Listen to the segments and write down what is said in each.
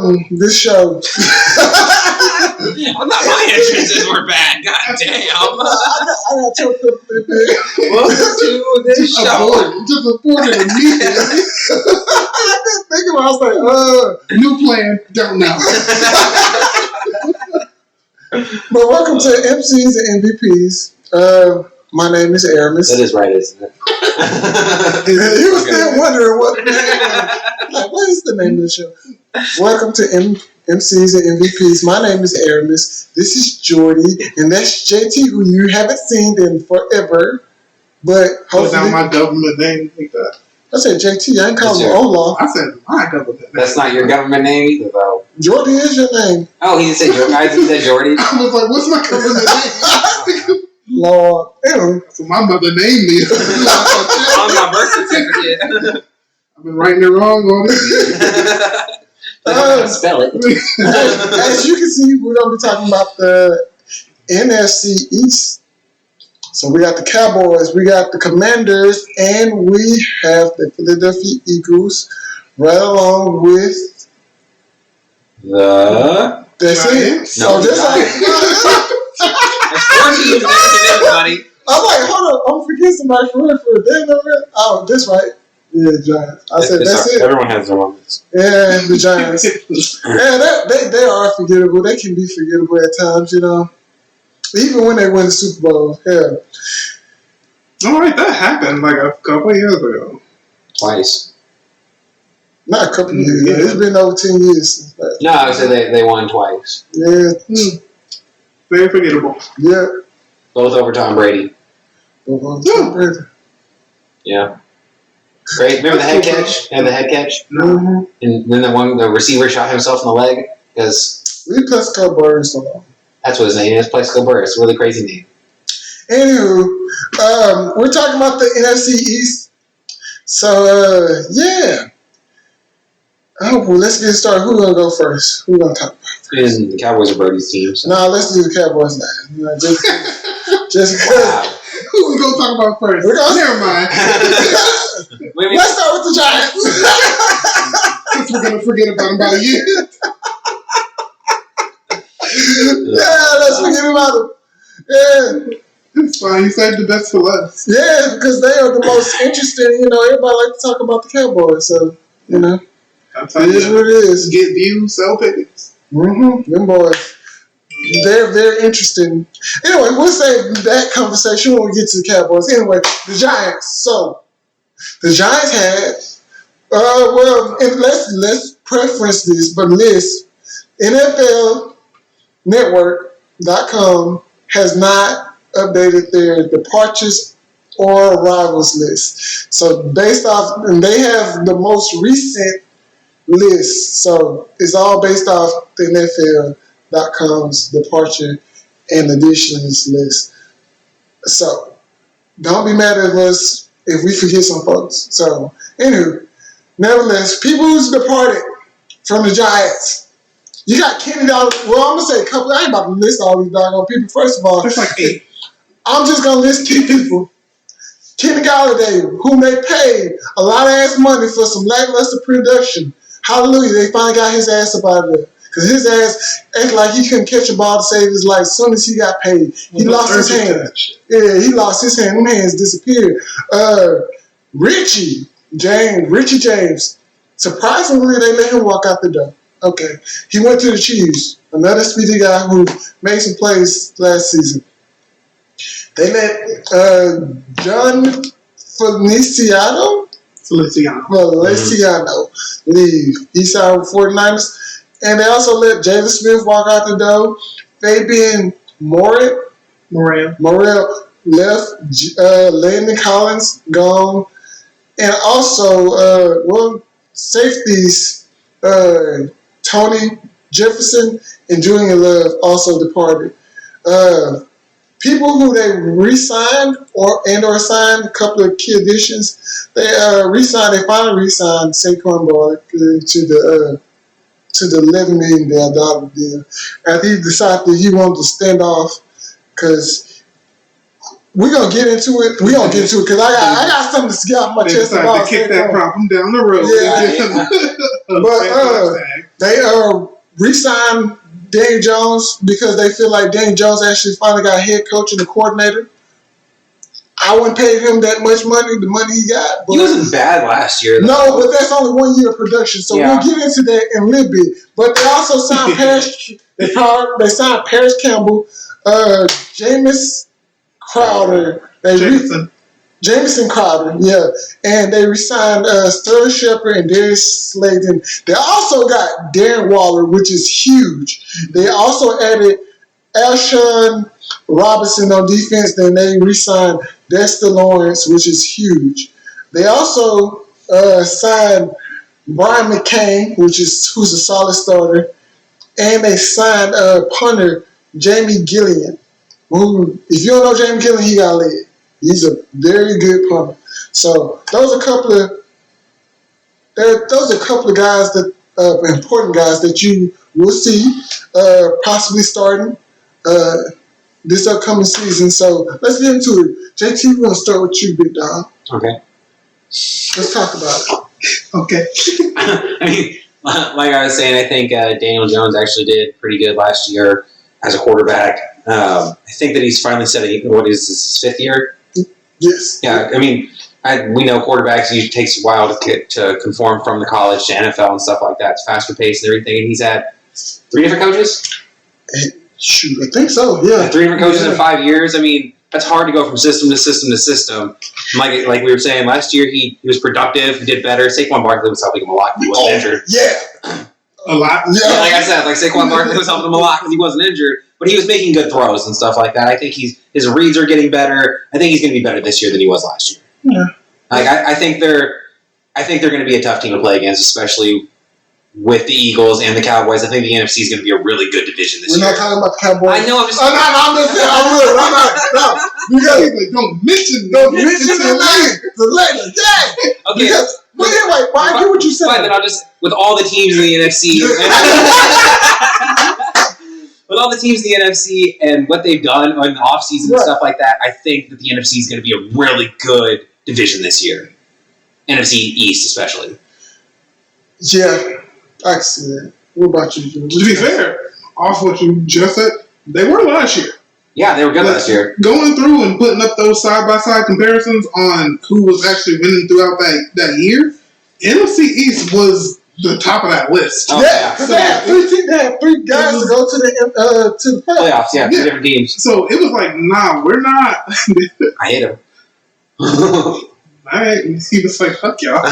supporting this show. I thought my entrances were bad. God damn. I got choked up a bit. Welcome to this show. Just supporting immediately. I didn't think about it. I was like, new plan, don't know. But welcome to MCs and MVPs. My name is Aramis. That is right, isn't it? He was still wondering what is the name of the show? Welcome to MCs and MVPs. My name is Aramis. This is Jordy, and that's JT, who you haven't seen in forever. But hopefully, down my government name like that. I said JT. I ain't calling him Olaf. I said my government name. That's not your government name either, though. Jordy is your name. Oh, he said Jordy. He said Jordy. I was like, what's my government name? Lord. Anyway. So my mother named me. On my birth certificate. I've been writing it wrong all this year. Spell it. As you can see, we're going to be talking about the NFC East. So we got the Cowboys, we got the Commanders, and we have the Philadelphia Eagles right along with the... That's it. No, so that's like... There's 4 teams in everybody. I'm like, hold on, I'm forgetting somebody for real. Oh, that's right. Yeah, Giants. I said that's it. Everyone has their moments. Yeah, the Giants. Yeah, they are forgettable. They can be forgettable at times, you know. Even when they win the Super Bowl. Yeah. All right, that happened like a couple of years ago. Twice. Not a couple of years. Yeah. It's been over 10 years since that. No, I said they won twice. Yeah. Very forgettable. Yeah. Both over Tom Brady. Yeah. Great. Remember the head catch? And the head catch? Mm-hmm. And then the receiver shot himself in the leg? Because we played Cowboys so long. That's what his name is. Plaxico Burress. It's a really crazy name. Anywho, we're talking about the NFC East. So, yeah. Oh, well, let's get started. Who's going to go first? Who's going to talk about first? And the Cowboys are Brody's team. So. No, let's do the Cowboys now. You know, just because. Wow. Who we going to talk about first? Never mind. Let's start with the Giants. Since we're going to forget about them about a year. Yeah, let's forget about them. Yeah. It's fine. You saved the best for last. Yeah, because they are the most interesting. You know, everybody like to talk about the Cowboys. So, you know, it is what it is. Get views, sell tickets. Mm-hmm. Them boys. They're very interesting. Anyway, we'll save that conversation when we get to the Cowboys. Anyway, the Giants. So, the Giants had, and let's preference this, but list, nflnetwork.com has not updated their departures or arrivals list. So, based off, and they have the most recent list. So, it's all based off the NFL.com's departure and additions list. So, don't be mad at us if we forget some folks. So, anywho, nevertheless, people who's departed from the Giants. You got Kenny Galladay. Well, I'm going to say a couple. I ain't about to list all these doggone people. First of all, there's like 8. I'm just going to list 2 people. Kenny Galladay, whom they paid a lot of ass money for some lackluster production. Hallelujah, they finally got his ass up out of there. Because his ass acted like he couldn't catch a ball to save his life. As soon as he got paid, he lost his hands. Yeah, he lost his hand. Them hands disappeared. Richie James. Surprisingly, they let him walk out the door. Okay. He went to the Chiefs. Another speedy guy who made some plays last season. They let John Feliciano leave. He signed with 49ers. And they also let Jaden Smith walk out the door. Fabian Morrell left. Landon Collins gone. And also, safeties, Tony Jefferson and Julian Love also departed. People who they re-signed or signed, a couple of key additions, they finally re-signed Saquon Barkley to the $11 million deal. After he decided that he wanted to stand off because we're gonna get into it. We're gonna get into it because I got something to get off my They chest decided about to kick that problem down the road. They re-signed Danny Jones because they feel like Danny Jones actually finally got a head coach and a coordinator. I wouldn't pay him that much money, the money he got. But He wasn't bad last year, though. No, but that's only 1 year of production, so we'll get into that in a little bit. But they also signed they signed Paris Campbell, Jameis Crowder. Jameson Crowder, yeah. And they re-signed Sterling Shepard and Darius Slayton. They also got Darren Waller, which is huge. They also added Alshon Robinson on defense. Then they re-signed Dexter Lawrence, which is huge. They also signed Brian McCain, who's a solid starter. And they signed punter Jamie Gillian, who, if you don't know Jamie Gillian, he got leg. He's a very good punter. So those are a couple of guys that important guys that you will see possibly starting this upcoming season. So let's get into it. JT, we're gonna start with you, big dog. Okay. Let's talk about it. Okay. I mean, like I was saying, I think Daniel Jones actually did pretty good last year as a quarterback. I think that he's finally setting. What is this, his 5th year? Yes. Yeah, I mean, we know quarterbacks, it takes a while to conform from the college to NFL and stuff like that. It's faster paced and everything. And he's had 3 different coaches? Shoot, I think so, yeah. 3 different coaches in 5 years. I mean, that's hard to go from system to system to system. Like we were saying, last year he was productive, he did better. Saquon Barkley was helping him a lot because he wasn't injured. Yeah. A lot. Yeah. Like I said, Saquon Barkley was helping him a lot because he wasn't injured. But he was making good throws and stuff like that. I think his reads are getting better. I think he's going to be better this year than he was last year. Yeah. I think they're going to be a tough team to play against, especially with the Eagles and the Cowboys. I think the NFC is going to be a really good division this year. We're not talking about the Cowboys. I know. I'm just. I'm just saying. You guys don't mention the legend. Yeah. Okay. But anyway, I get what you said. Fine, then I'll just with all the teams in the NFC. With all the teams in the NFC and what they've done in the offseason and stuff like that, I think that the NFC is going to be a really good division this year. NFC East, especially. Yeah, I can see that. What about you, Jim? To be fair, off what you just said, they were last year. Yeah, they were good last year. Going through and putting up those side-by-side comparisons on who was actually winning throughout that year, NFC East was the top of that list. Oh, yeah, because they had 3 guys to go to the playoffs. Yeah, 2 different teams. So it was like, nah, we're not. I hate them. All right, he was like, fuck y'all.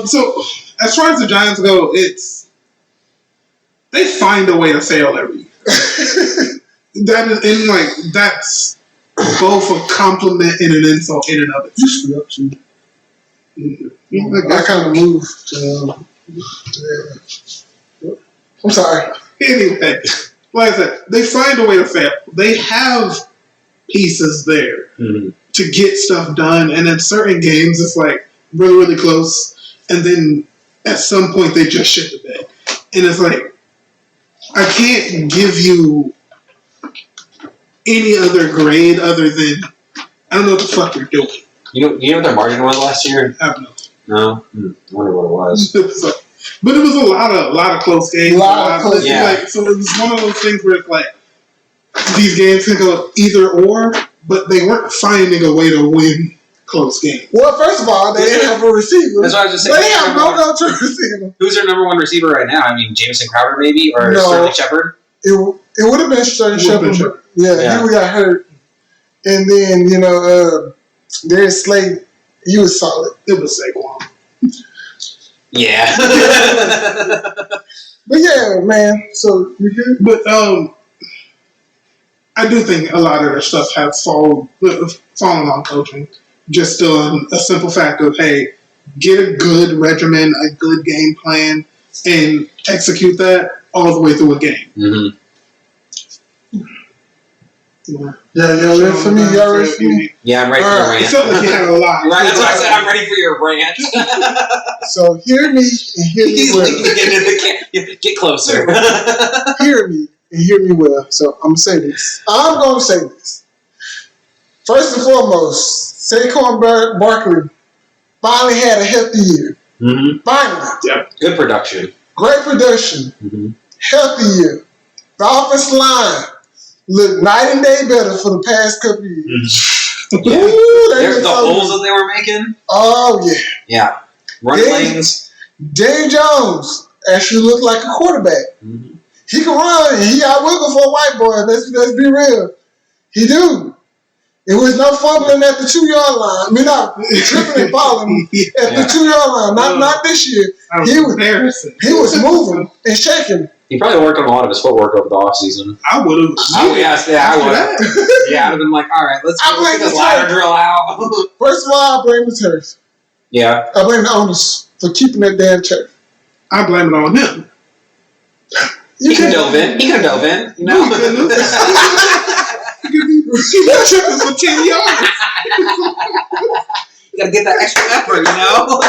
So as far as the Giants go, they find a way to fail every year. That's both a compliment and an insult in and of itself. I kind of moved. I'm sorry. Anyway, like I said, they find a way to fail. They have pieces there to get stuff done, and in certain games, it's like really, really close, and then at some point they just shit the bed, and it's like I can't give you any other grade other than I don't know what the fuck you're doing. You know what their margin was last year? I don't know. No, I wonder what it was. But it was a lot of close games. Yeah. So it was one of those things where it's like these games can go either or, but they weren't finding a way to win close games. Well, first of all, they didn't have a receiver. That's what I was just saying. They have no go-to receiver. Who's their number 1 receiver right now? I mean, Jameson Crowder maybe, or Sterling Shepard? It would have been Sterling Shepard. Yeah, he got hurt. And then, Darius Slayton, he was solid. It was Saquon. Yeah. But yeah, man. So you good? But I do think a lot of their stuff has fallen on coaching. Just on a simple fact of, hey, get a good regimen, a good game plan, and execute that all the way through a game. Mm-hmm. Yeah, y'all ready for me? Y'all ready for me? Yeah, I'm ready for your rant. It felt like you had a lot. Right, that's why I said I'm ready for your rant. So hear me and hear me well. Get closer. Hear me and hear me well. So I'm going to say this. First and foremost, Saquon Barkley finally had a healthy year. Mm-hmm. Finally. Yep. Good production. Great production. Mm-hmm. Healthy year. The offensive line looked night and day better for the past couple of years. Mm-hmm. Yeah. Ooh, There's the holes that they were making. Oh, yeah. Yeah. Running lanes. Daniel Jones actually looked like a quarterback. Mm-hmm. He can run, and he got wiggle for a white boy. Let's be real. He do. It was no fumbling at the 2-yard line. I mean, not tripping and falling at the 2-yard line. Not this year. He was moving and shaking. He probably worked on a lot of his footwork over the offseason. I would have. I would have. Yeah, I'd have been like, all right, let's get this ladder drill out. First of all, I blame the turf. Yeah. I blame the owners for keeping that damn turf. I blame it on him. He could have dove in. You know? He was tripping for 10 yards. You gotta get that extra effort, you know?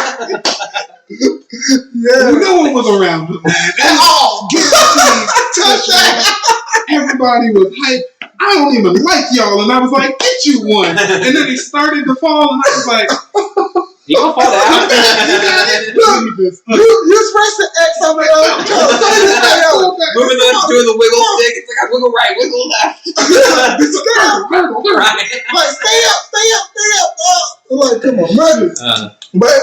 Yeah. No one was around him, man. Touchdown. Everybody was hyped. I don't even like y'all. And I was like, get you one. And then he started to fall, and I was like, you gonna fall down. You got it. Look, you press the X on the Moving doing the wiggle stick. It's like I wiggle right, wiggle left. Right. Like, stay up. Like, come on, man. But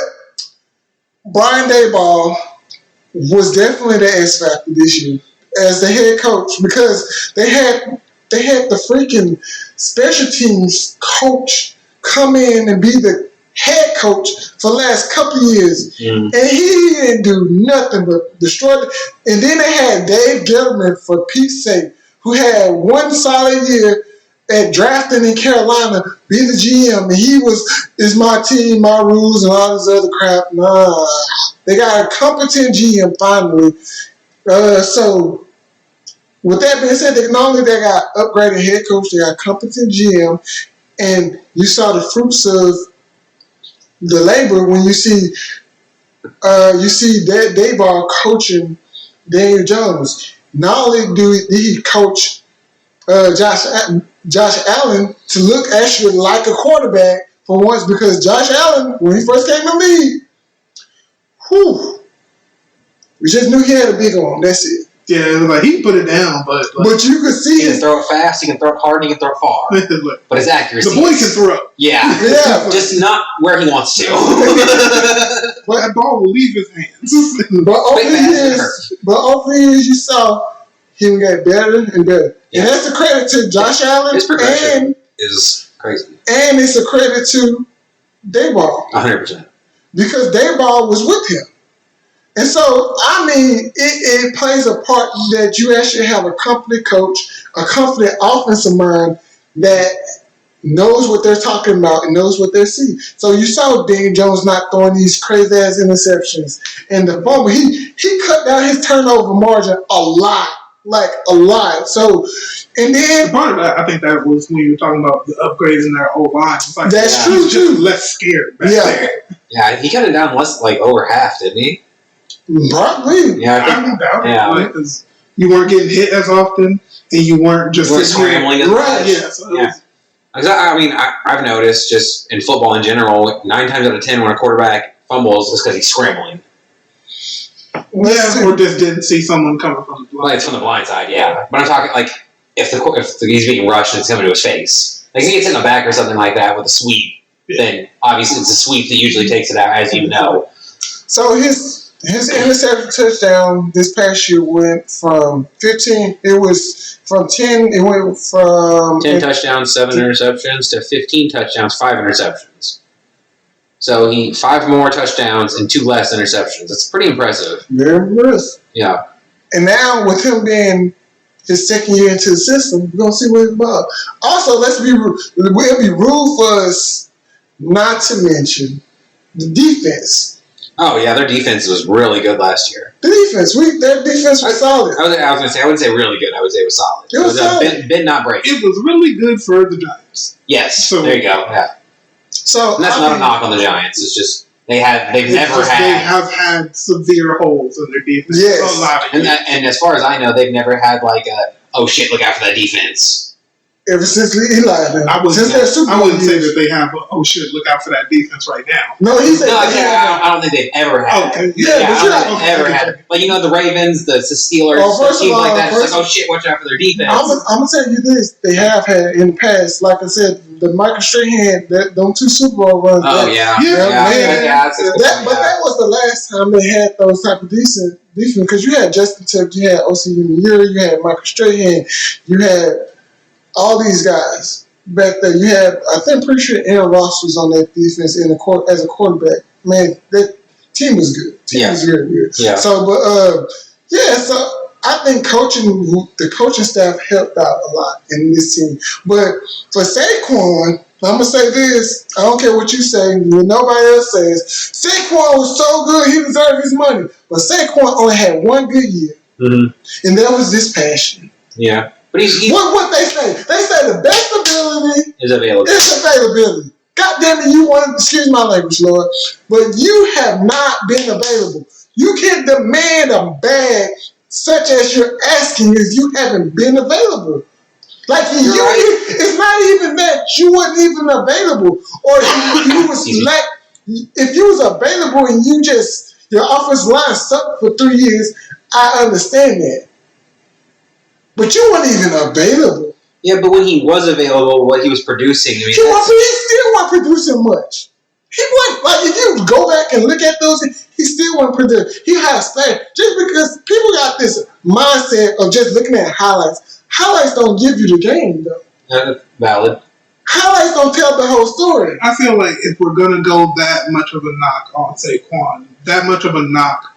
Brian Daboll was definitely the X factor this year as the head coach because they had the freaking special teams coach come in and be the head coach for the last couple of years. And he didn't do nothing but destroy it. And then they had Dave Gettleman, for Pete's sake, who had one solid year at drafting in Carolina, be the GM, and he was, is my team, my rules, and all this other crap. Nah. They got a competent GM finally. So with that being said, not only they got upgraded head coach, they got competent GM, and you saw the fruits of the labor when you see Daboll coaching Daniel Jones. Not only did he coach Josh Allen to look actually like a quarterback for once, because Josh Allen, when he first came to the league, we just knew he had a big arm. That's it. Yeah, like he put it down, but you could see he can throw it fast, he can throw it hard, and he can throw it far. But his accuracy, the boy can throw. Yeah, just not where he wants to. But that ball will leave his hands. But over the years, you saw him get better and better. Yeah. And that's a credit to Josh Allen. His progression is crazy. And it's a credit to Daboll. 100%. Because Daboll was with him. And so, I mean, it plays a part that you actually have a competent coach, a competent offensive mind that knows what they're talking about and knows what they're seeing. So you saw Daniel Jones not throwing these crazy-ass interceptions. And the fumble, he cut down his turnover margin a lot. Like, a lot. So, and then... Part of that, I think that was when you were talking about the upgrades in their whole line. Like, that's true, too. Less scared back there. Yeah, he cut it down less, like, over half, didn't he? Probably. Yeah, I don't doubt it. Because you weren't getting hit as often, and you weren't just scrambling as much. Right, yeah. So I mean, I've noticed just in football in general, 9 times out of 10 when a quarterback fumbles, it's because he's scrambling. Yeah, or just didn't see someone coming from the blind side. Like, it's from the blind side, yeah. But I'm talking, like, if he's being rushed and it's coming to his face. Like, if he gets hit in the back or something like that with a sweep, then obviously it's a sweep that usually takes it out, as you know. So his interception touchdown this past year went from 15. It was from 10. It went from 10 touchdowns, 7 interceptions to 15 touchdowns, 5 interceptions. So 5 more touchdowns and 2 less interceptions. That's pretty impressive. Very impressive. Yeah. And now with him being his second year into the system, we're gonna see what he's about. Also, it'll be rude for us not to mention the defense. Oh yeah, their defense was really good last year. The defense, their defense was solid. I was gonna say, I wouldn't say really good. I would say it was solid. It was solid. Bit not break. It was really good for the Giants. Yes. So, there you go. Yeah. So and that's not a knock on the Giants. It's just they have had severe holes in their defense. Yes. And as far as I know, they've never had like a, oh shit, look out for that defense. ever since Eli. I wouldn't say years. that they have. Look out for that defense right now. No, he said. I don't think they've ever had. Okay, ever had. Like the Ravens, the Steelers, teams like that. It's like, oh shit, watch out for their defense. I'm gonna tell you this: they have had in the past, like I said, the Michael Strahan, them 2 Super Bowl runs. Oh yeah. But that was the last time they had those type of defense because you had Justin Tuck, you had O.C. Uniura, you had Michael Strahan, you had all these guys back there. You had, pretty sure Aaron Ross was on that defense as a quarterback. Man, that team was good. Team was very good. Yeah. So, so I think the coaching staff helped out a lot in this team. But for Saquon, I'm going to say this. I don't care what you say, what nobody else says. Saquon was so good, he deserved his money. But Saquon only had one good year. Mm-hmm. And that was this passion. Yeah. But he's what they say? They say the best ability is availability. It's availability. God damn it, you want, excuse my language, Lord, but you have not been available. You can't demand a bag such as you're asking if you haven't been available. Like it's not even that you weren't even available, or you was if you was available and your offensive line sucked for 3 years. I understand that. But you weren't even available. Yeah, but when he was available, what he was producing, he still wasn't producing much. He wasn't, like, if you go back and look at those, he still wasn't producing. He had a stat. Just because people got this mindset of just looking at highlights. Highlights don't give you the game, though. Valid. Highlights don't tell the whole story. I feel like if we're going to go that much of a knock on Saquon, that much of a knock,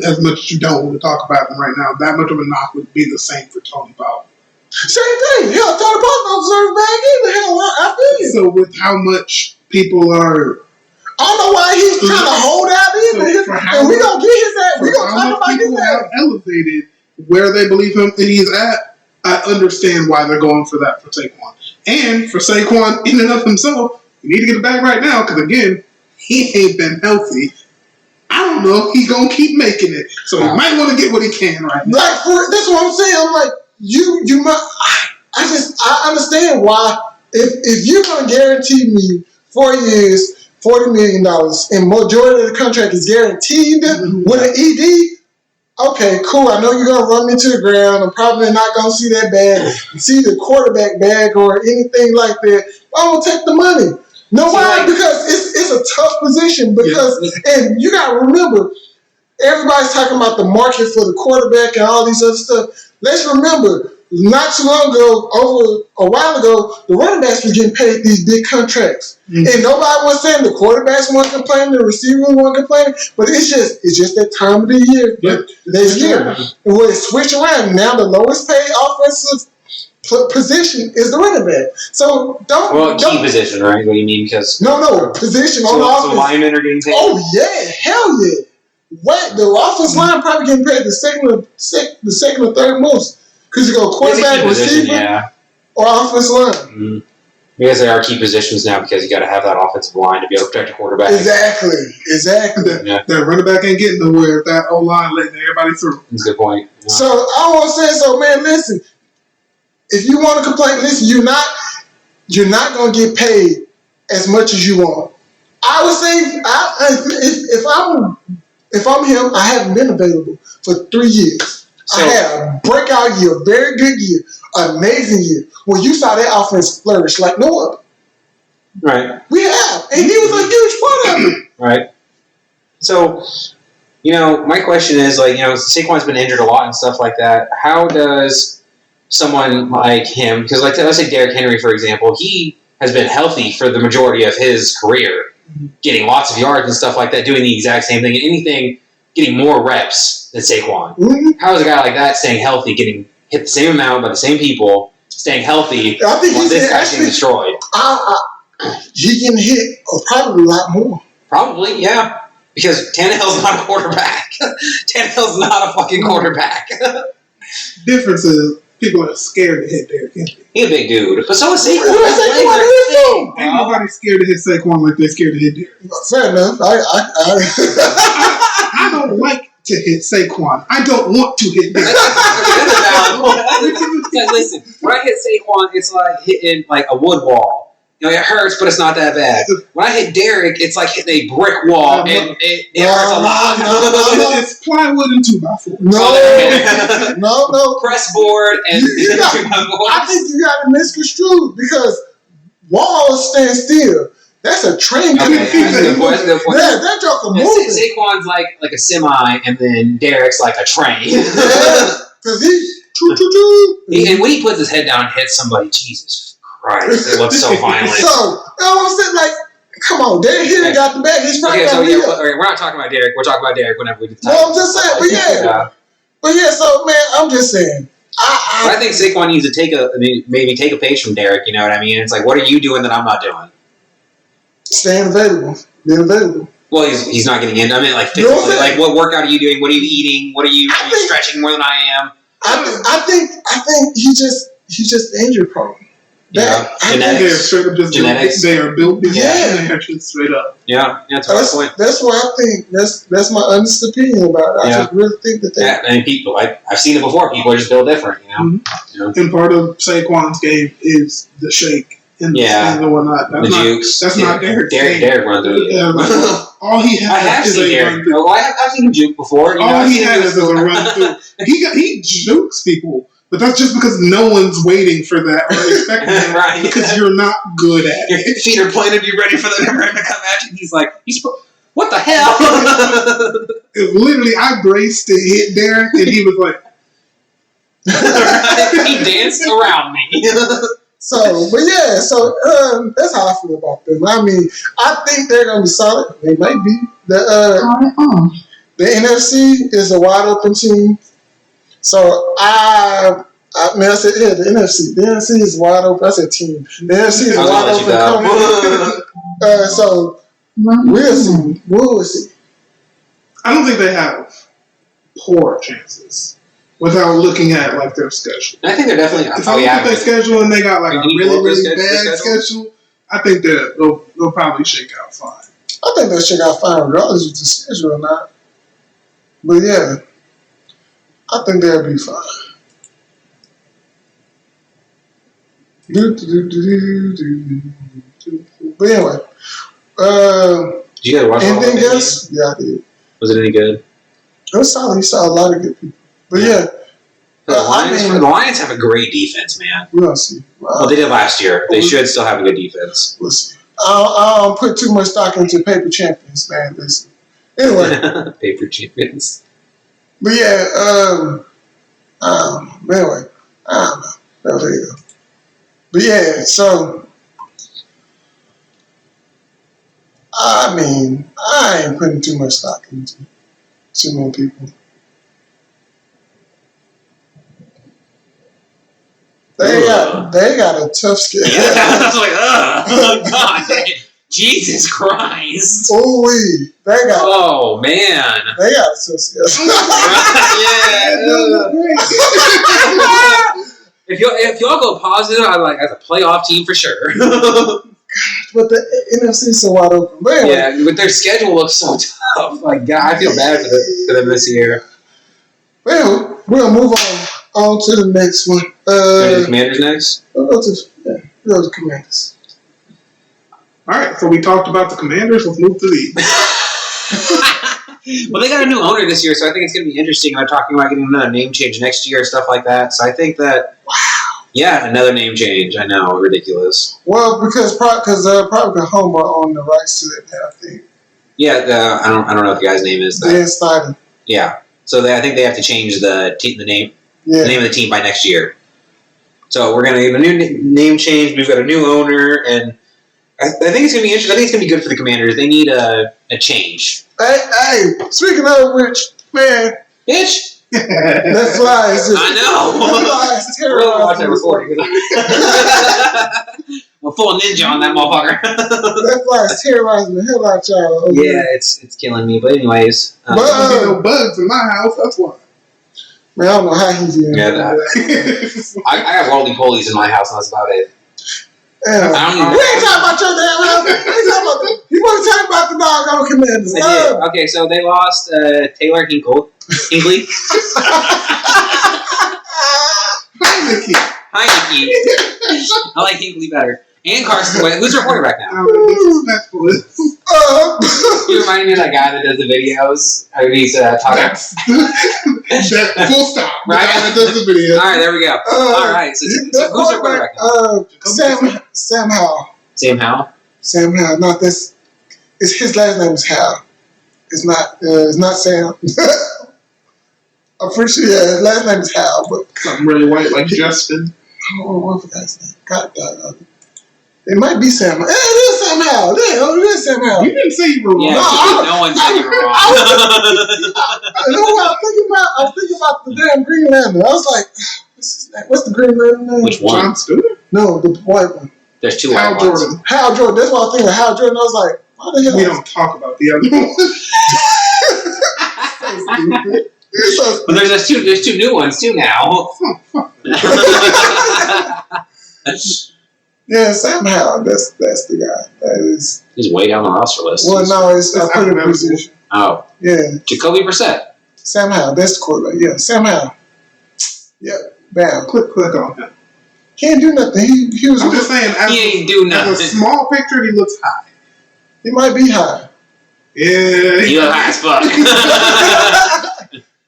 as much as you don't want to talk about him right now, that much of a knock would be the same for Tony Powell. Same thing. Hell, Tony Powell don't deserve bag either. Hell, I feel you. So with how much people are... I don't know why he's trying to hold out either. So and we don't get his ass. We don't talk about his ass. Elevated where they believe him he's at, I understand why they're going for that for Saquon. And for Saquon in and of himself, you need to get it back right now because, again, he ain't been healthy. I don't know if he's going to keep making it. So he might want to get what he can right now. Like, that's what I'm saying. I'm like, you might, I understand why. If you're going to guarantee me 4 years, $40 million, and majority of the contract is guaranteed with an ED, okay, cool. I know you're going to run me to the ground. I'm probably not going to see that bag, see the quarterback bag or anything like that. I'm going to take the money. No, why? Because it's a tough position. And you got to remember, everybody's talking about the market for the quarterback and all these other stuff. Let's remember, not too long ago, over a while ago, the running backs were getting paid these big contracts. Mm-hmm. And nobody was saying the quarterbacks weren't complaining, the receivers weren't complaining, but it's just that time of the year. Yep. This year. Where it switched around. Now the lowest paid offensive position is the running back. So key position, right? What do you mean? Because position on the offense. So linemen are getting paid? Oh yeah, hell yeah. What the offense line probably getting paid the second or third most. Because you go quarterback, receiver, or offensive line. Mm-hmm. Because they are key positions now because you got to have that offensive line to be able to protect a quarterback. Exactly. That running back ain't getting nowhere if that O-line letting everybody through. That's a good point. Yeah. So I want to say, man, listen. If you want to complain, listen, you're not going to get paid as much as you want. I would say if I'm him, I haven't been available for 3 years. So, I had a breakout year, very good year, amazing year, where you saw that offense flourish like no other. Right. We have. And he was a huge part of it. Right. So, my question is, Saquon's been injured a lot and stuff like that. How does someone like him, because let's say Derrick Henry, for example, he has been healthy for the majority of his career, getting lots of yards and stuff like that, doing the exact same thing, and anything, getting more reps than Saquon. Mm-hmm. How is a guy like that staying healthy, getting hit the same amount by the same people, staying healthy while this guy's getting destroyed? He getting hit probably a lot more. Probably, yeah. Because Tannehill's not a quarterback. Tannehill's not a fucking quarterback. Difference is people are scared to hit Derrick Henry. He's a big dude. But so is Saquon. Ain't nobody scared to hit Saquon like they're scared to hit Derrick. Fair enough. I don't like to hit Saquon. I don't want to hit Derek. Because listen, when I hit Saquon, it's like hitting like a wood wall. It hurts, but it's not that bad. When I hit Derek, it's like hitting a brick wall, and it hurts a lot. It's plywood and 2x4. No. Press board and 2x4. I think you got it misconstrued because walls stand still. That's a train. Okay, that's a good point. Yeah, that joke moving. Saquon's like a semi, and then Derek's like a train. Because he and when he puts his head down and hits somebody, Jesus Christ, it looks so violent. So I was saying, like, come on, Derek Henry got the bag. He's right now. We're not talking about Derek. We're talking about Derek whenever we. No, I'm just saying, but yeah. So man, I'm just saying. I think Saquon needs to maybe take a page from Derek. You know what I mean? It's like, what are you doing that I'm not doing? Staying available, being available. Well, he's not getting in. I mean, like physically, like what workout are you doing? What are you eating? Are you stretching more than I am? I think he's just injury prone. Genetics. They are built different. Yeah, they're just straight up. Yeah, that's a good point. That's what I think. That's my honest opinion about it. I just really think that. And people, I've seen it before. People are just built different, you know. Mm-hmm. And part of Saquon's game is the shake and the whatnot. The jukes. That's not Derek. Derek runs through it. All he has is a run through. I've seen him juke before. All he has is a run through. He jukes people. But that's just because no one's waiting for that or expecting it. Right. Because you're not good at it. Your feet are planted, be ready for the to come at you. He's like, what the hell? Literally, I braced to hit Derek, and he was like... He danced around me. So that's how I feel about them. I mean, I think they're going to be solid. They might be. The NFC is a wide open team. So I said, the NFC. The NFC is wide open. I said team. The NFC is wide open. So we'll see. We'll see. I don't think they have poor chances without looking at like their schedule. I think they're definitely. If I look at their schedule and they got like a really bad schedule, I think that they'll probably shake out fine. I think they'll shake out fine regardless of the schedule or not. But yeah. I think they'll be fine. But anyway, did you guys watch anything else? Yeah, I did. Was it any good? It was solid. You saw a lot of good people. But the Lions have a great defense, man. We'll see. Well, they did last year. They should still have a good defense. We'll see. I don't put too much stock into paper champions, man. Listen. Anyway, paper champions. But yeah, anyway, I don't know. There you go. But yeah, so, I mean, I ain't putting too much stock into too many people. They got a tough schedule. Yeah, I was like, oh, God. Jesus Christ. Oh, they got. Oh, man. They got a tough schedule. If y'all go positive, I'm like, as a playoff team for sure. But the NFC is so wide open. Man, yeah, but their schedule looks so tough. Like, God, I feel bad for them this year. Well, we'll move on to the next one. The Commanders next? We'll go to the Commanders. All right, so we talked about the Commanders. Let's move to the Well, they got a new owner this year, so I think it's going to be interesting. They're talking about getting another name change next year, stuff like that. So I think that, another name change. I know, ridiculous. Well, because probably Oklahoma own the rights to it now, I think. Yeah, I don't know what the guy's name is. Dan Snyder. Yeah, so I think they have to change the name of the team by next year. So we're going to get a new name change. We've got a new owner, and I think it's going to be interesting. I think it's going to be good for the Commanders. They need a change. Hey, speaking of which, man. Bitch. That fly is just... I know. That fly is terrible. Really watch that recording. We're full ninja on that motherfucker. That fly is terrorizing the hell out y'all. Yeah, it's killing me. But anyways. But no bugs in my house, that's why. Man, I don't know how he's doing. Yeah, I have roly-polies in my house, and that's about it. We ain't talking about your damn house. You want to talk about the dog on Commanders. Okay, so they lost Taylor Hinkle. Hinkley. Heineke. I like Hinkley better. And Carson Wentz. Who's your quarterback now? You remind me of that guy that does the videos. I mean, he's talking. Full stop. Right? That does the video. All right, there we go. All right, so who's your quarterback now? Sam Howell. Sam Howell? Sam Howell. No, his last name is Howell. It's not Sam. I'm pretty sure, his last name is Howell, but something really white like Justin. Oh, I forgot his name. God. It might be Sam. It is Sam Howell. It is Sam Howell. You didn't say you were wrong. Yeah, no one said you were wrong. I was thinking about the damn Green Lantern. I was like, what's his name? What's the Green Lantern name? Which one? John Stewart? No, the white one. There's two white Hal ones. Jordan. Hal Jordan. That's what I was thinking of. Hal Jordan. I was like, why the hell? We don't talk about the other one. But there's two new ones too now. Yeah, Sam Howell. That's the guy. That is. He's way down the roster list. Well, no, it's I put him in position. Oh. Yeah. Jacoby Brissett. Sam Howell. That's the quarterback. Yeah, Sam Howell. Yeah. Bam. Click on him. Can't do nothing. He was. I'm just saying, He ain't do nothing. as a small picture, he looks high. He might be high. Yeah. You look high as fuck.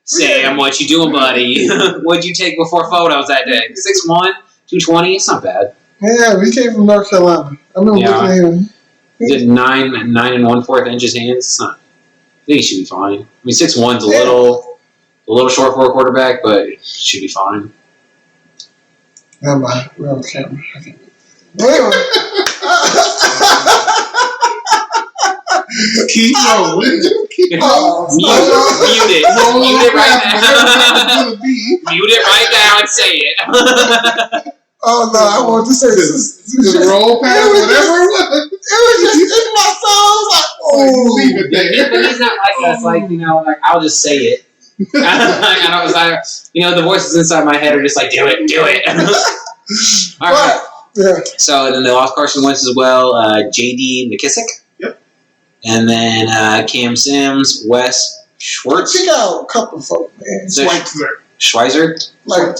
Sam, what you doing, buddy? What'd you take before photos that day? 6'1", 220. It's not bad. Yeah, we came from North Carolina. I remember looking at him. He did 9 1/4 inches hands. It's not. I think he should be fine. I mean, 6'1's a little short for a quarterback, but it should be fine. Never mind. We're on camera. Anyway. Keep rolling. Mute it. Mute it right now. Mute it right now and say it. Oh no, I wanted to say this. Just roll past whatever it was. It was just in my soul. I was like, oh, leave it there. But he's not like us. Like, like I'll just say it. I was the voices inside my head are just like, do it. All right. Yeah. So then they lost Carson Wentz as well. J.D. McKissick. Yep. And then Cam Sims, Wes Schwartz. Pick out a couple folk, man. Schweizer. Like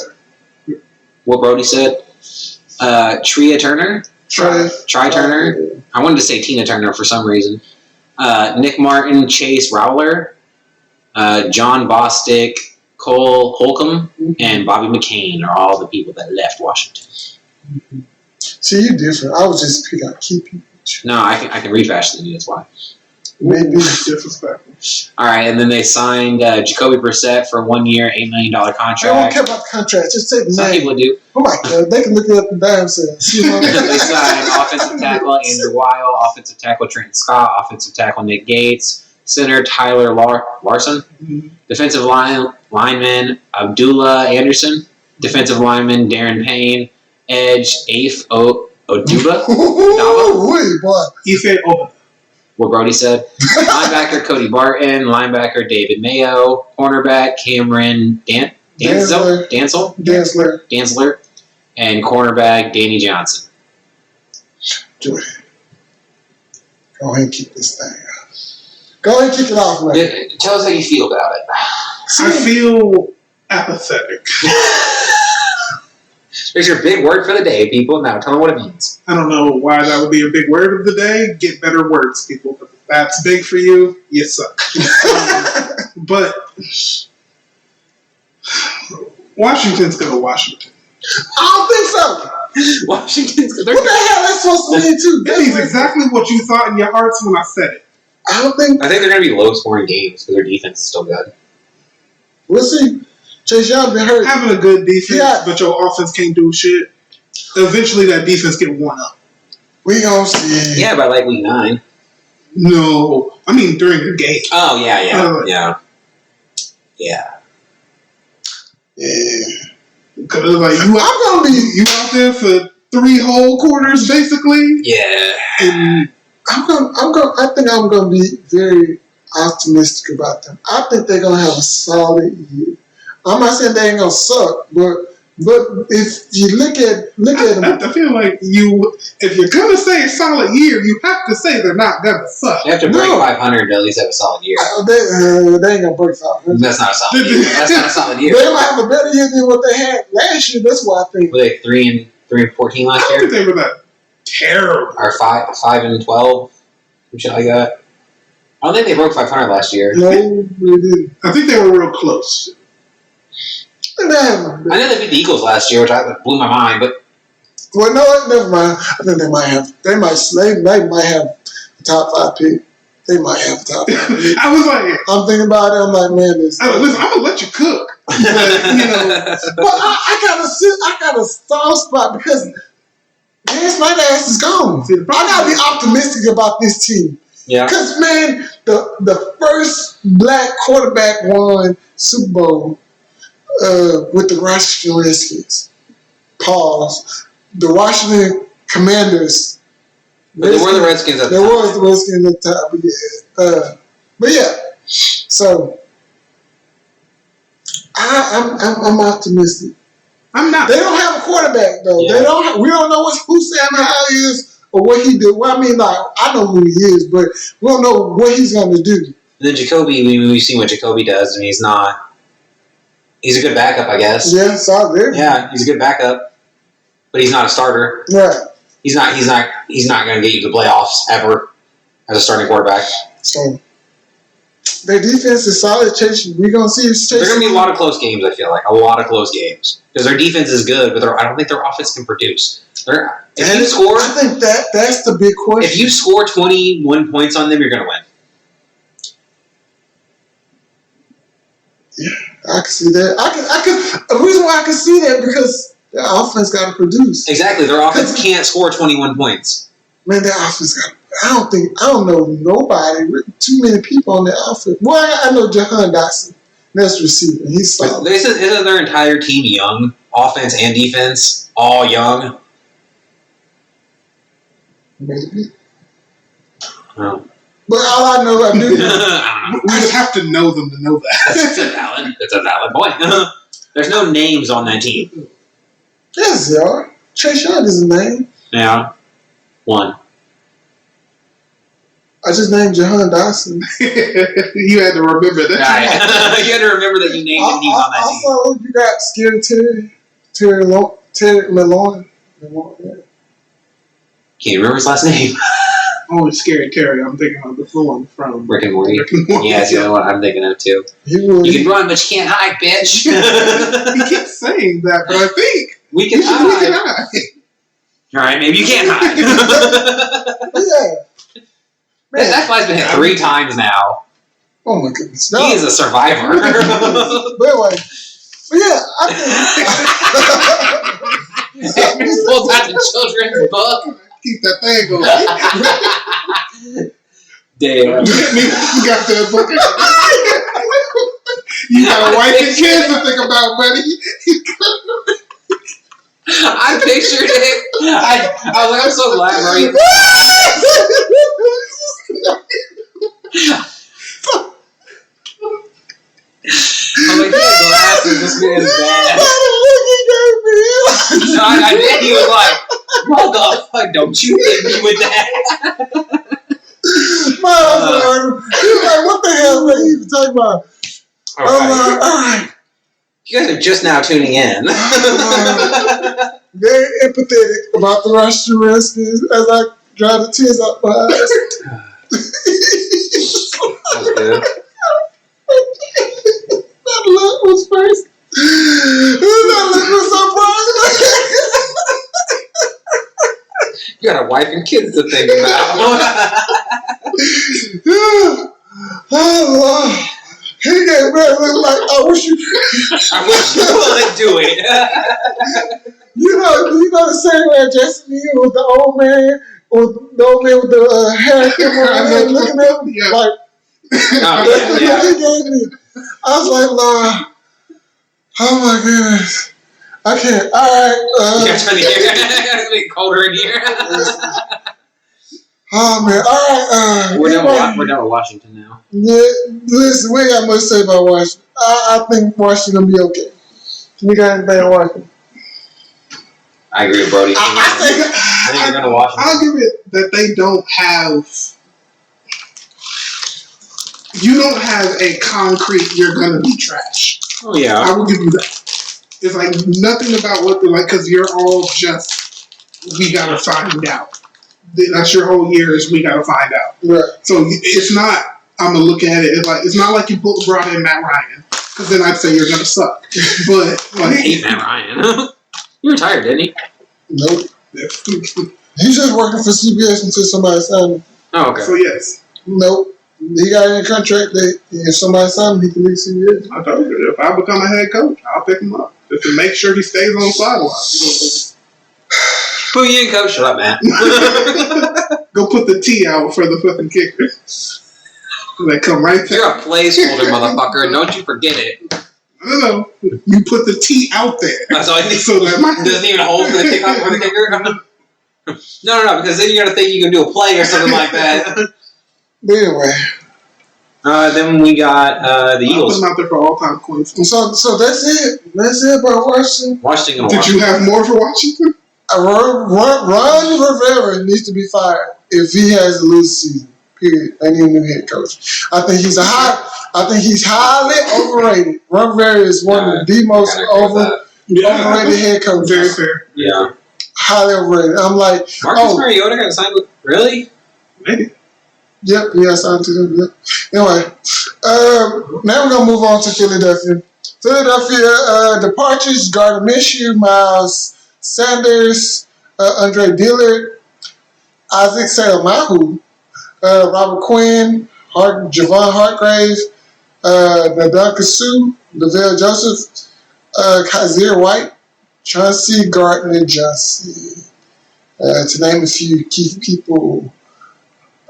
What Brody said. Tria Turner. Tri Turner. I wanted to say Tina Turner for some reason. Nick Martin, Chase Rowler, John Bostic, Cole Holcomb, and Bobby McCain are all the people that left Washington. Mm-hmm. See, you're different. I was just picking out key people. No, I can read faster than you, that's why. Maybe disrespectful. All right, and then they signed Jacoby Brissett for a 1 year, $8 million contract. I don't care about the contract. Just say the Some name. people do. Oh my God, they can look it up and themselves. You know? They signed offensive tackle Andrew Weil, offensive tackle Trenton Scott, offensive tackle Nick Gates, center Tyler Larson, defensive lineman Abdullah Anderson, defensive lineman Darren Payne, edge Afe Oduba. Wait, boy. He said, "Oh." What Brody said. Linebacker Cody Barton, linebacker David Mayo, cornerback Cameron Dantzler, and cornerback Danny Johnson. Jordan, go ahead and keep this thing out. Go ahead and kick it off, man. Tell us how you feel about it. I feel apathetic. There's your big word for the day, people. Now tell them what it means. I don't know why that would be a big word of the day. Get better words, people. If that's big for you, you suck. But Washington's going to Washington. I don't think so. Washington's What the hell that's supposed to mean, too? That means exactly what you thought in your hearts when I said it. I think they're going to be low-scoring games because their defense is still good. We'll see. Chase Young been hurt. Having a good defense, but your offense can't do shit. Eventually, that defense get worn up. We gonna see. Yeah, by like week 9. No, I mean during the game. Oh yeah. Because like you out there for 3 whole quarters basically. Yeah. And I think I'm gonna be very optimistic about them. I think they're gonna have a solid year. I'm not saying they ain't gonna suck, but But if you look at them, I feel like if you're gonna say a solid year, you have to say they're not gonna suck. They have to break 500 to at least have a solid year. They ain't gonna break 500. That's not a solid year. That's not a solid year. They might have a better year than what they had last year. That's why I think. Were they 3-14 last I year? don't think they were that terrible. Or 5-12, some shit like that. I don't think they broke 500 last year. No, they didn't. I think they were real close. I know they beat the Eagles last year, which blew my mind. But well, no, never mind. I think they might have. They might have a top 5 pick. They might have a top 5 pick. I was like, I'm thinking about it. I'm like, man, listen, I'm gonna let you cook. But, but I got a soft spot because Dance Night ass is gone. I gotta be optimistic about this team. yeah, Because man, the first black quarterback won Super Bowl with the Washington Redskins. Pause. The Washington Commanders. but they were the Redskins at the There time. was the Redskins at the time, but yeah. So I'm optimistic. I'm not. They don't have a quarterback though. Yeah. We don't know who Sam Howell is or what he did. Well, I mean, like I know who he is, but we don't know what he's going to do. And then Jacoby, we've seen what Jacoby does, and he's not. He's a good backup, I guess. Yeah, so there. Yeah, he's a good backup, but he's not a starter. Right. He's not going to get you to the playoffs ever as a starting quarterback. So their defense is solid. Chase, we're going to see. There's going to be a lot of close games. I feel like a lot of close games because their defense is good, but I don't think their offense can produce. If you score, I think that's the big question. if you score 21 points on them, you're going to win. I can see that. I can. The reason why I can see that because their offense got to produce. Exactly, their offense can't score 21 points. Man, their offense got. I don't know nobody. Too many people on their offense. Well, I know Jahan Dotson. That's receiver. He's solid. Isn't their entire team young, offense and defense, all young? Maybe. Oh. But all I know, I do. I don't know. We would have to know them to know that. It's a valid point. There's no names on that team. Yes, y'all. Chase Young is his name. Yeah. One. I just named Jahan Dotson. You had to remember that. Right. You had to remember that you named him. He's on that team. Also, you got Scary Terry Malone. Yeah. Can't remember his last name. Oh, it's Scary Terry. I'm thinking of the villain from Rick and Morty. Rick and Morty. Yeah, that's the other one I'm thinking of too. You can run, but you can't hide, bitch. He keeps saying that, but I think we can hide. All right, maybe you can't hide. Yeah. Man. That fly's been hit 3 times now. Oh my goodness. He is a survivor. But anyway, yeah, I think. Pulls out the children's book. Keep that thing going. Damn. You got that book. You got a wife and kids to think about, buddy. I pictured it. I was like, I'm so glad, bro. I'm like, yeah, glasses. This man is bad. No, I did. He was like, motherfucker, don't you hit me with that. He was like, what the hell are you talking about? All right. All right. You guys are just now tuning in. Very empathetic about the Washington Redskins as I dry the tears out my eyes. That was good. That look was first. That look was so You got a wife and kids to think about. Oh, Lord. He gave me look like, I wish you would do it. You know the same way Jason Lee with the old man, or the old man with the hair looking at him, Yeah. like, Oh, yeah. he gave me. I was like, Lord, oh my goodness. I can't. All right. It's getting colder in here. Oh man. All right. We're done with Washington now. Yeah. Listen, we ain't got much to say about Washington. I think Washington will be okay. You got anything on Washington? I agree with Brody. I think they're going to watch. I'll give it that they don't have. You don't have a concrete. You're going to be trash. Oh yeah, I will give you that. It's like nothing about what they're like because you're all just. We gotta find out. That's your whole year is we gotta find out. Right. So it's not. I'm gonna look at it. It's not like you brought in Matt Ryan because then I'd say you're gonna suck. But I hate Matt Ryan. He retired, didn't he? Nope. He's just working for CBS until somebody signed him. Oh, okay. So yes. Nope. He got in a contract that if somebody signed him, he can leave CBS. I told you, if I become a head coach, I'll pick him up just to make sure he stays on the sideline. Who you ain't coach? Shut up, Matt. Go put the T out for the fucking kicker. They come right there. You're a placeholder, motherfucker, and don't you forget it. No. You put the T out there. That's all I think. So that might doesn't even hold for the kickoff for the kicker. No, because then you're gonna think you can do a play or something like that. But anyway. Then we got the I'll Eagles. put them out there for all-time coins. So that's it. That's it about Washington. Washington. Did you have more for Washington? Ron Rivera needs to be fired if he has a losing season. Period. I need a new head coach. I think he's highly overrated. Ron Rivera is one of the most overrated head coaches. Very fair. Yeah. Highly overrated. I'm like, Marcus Mariota got signed with really? Maybe. Yep, yeah, I signed to him. Yep. Anyway, now we're gonna move on to Philadelphia. Philadelphia departures: Gardner Minshew, Miles Sanders, Andre Dillard, Isaac Sayamahu, Robert Quinn, Javon Hargrave, Ndamukong Suh, Lavelle Joseph, Kaiser White, Chauncey Gardner-Johnson. To name a few key people.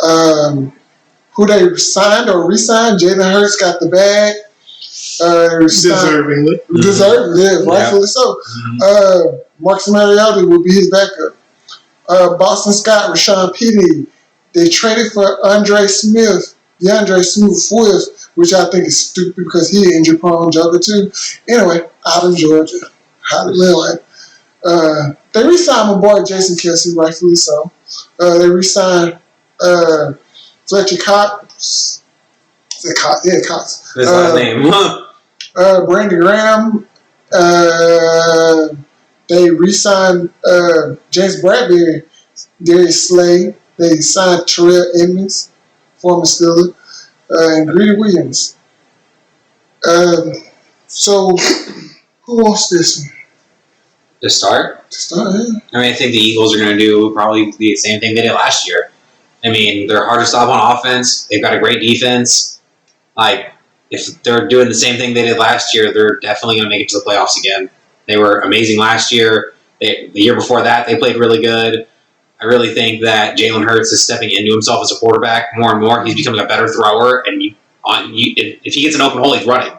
Who they signed or re-signed? Jalen Hurts got the bag. Deservingly, rightfully so. Marcus Mariota will be his backup. Boston Scott, Rashawn Penny. They traded for DeAndre Swift, which I think is stupid because he an injury-prone joker too. Anyway, out of Georgia. They re-signed my boy Jason Kelce, rightfully so. They re-signed Fletcher Cox. Cox. His last name. Brandon Graham. They re-signed James Bradbury, Darius Slay. They signed Terrell Edmonds, former Steeler, and Greedy Williams. So, who wants this one? To start? Yeah. I mean, I think the Eagles are going to do probably the same thing they did last year. I mean, they're hard to stop on offense. They've got a great defense. Like, if they're doing the same thing they did last year, they're definitely going to make it to the playoffs again. They were amazing last year. The year before that, they played really good. I really think that Jalen Hurts is stepping into himself as a quarterback more and more. He's becoming a better thrower, and if he gets an open hole, he's running.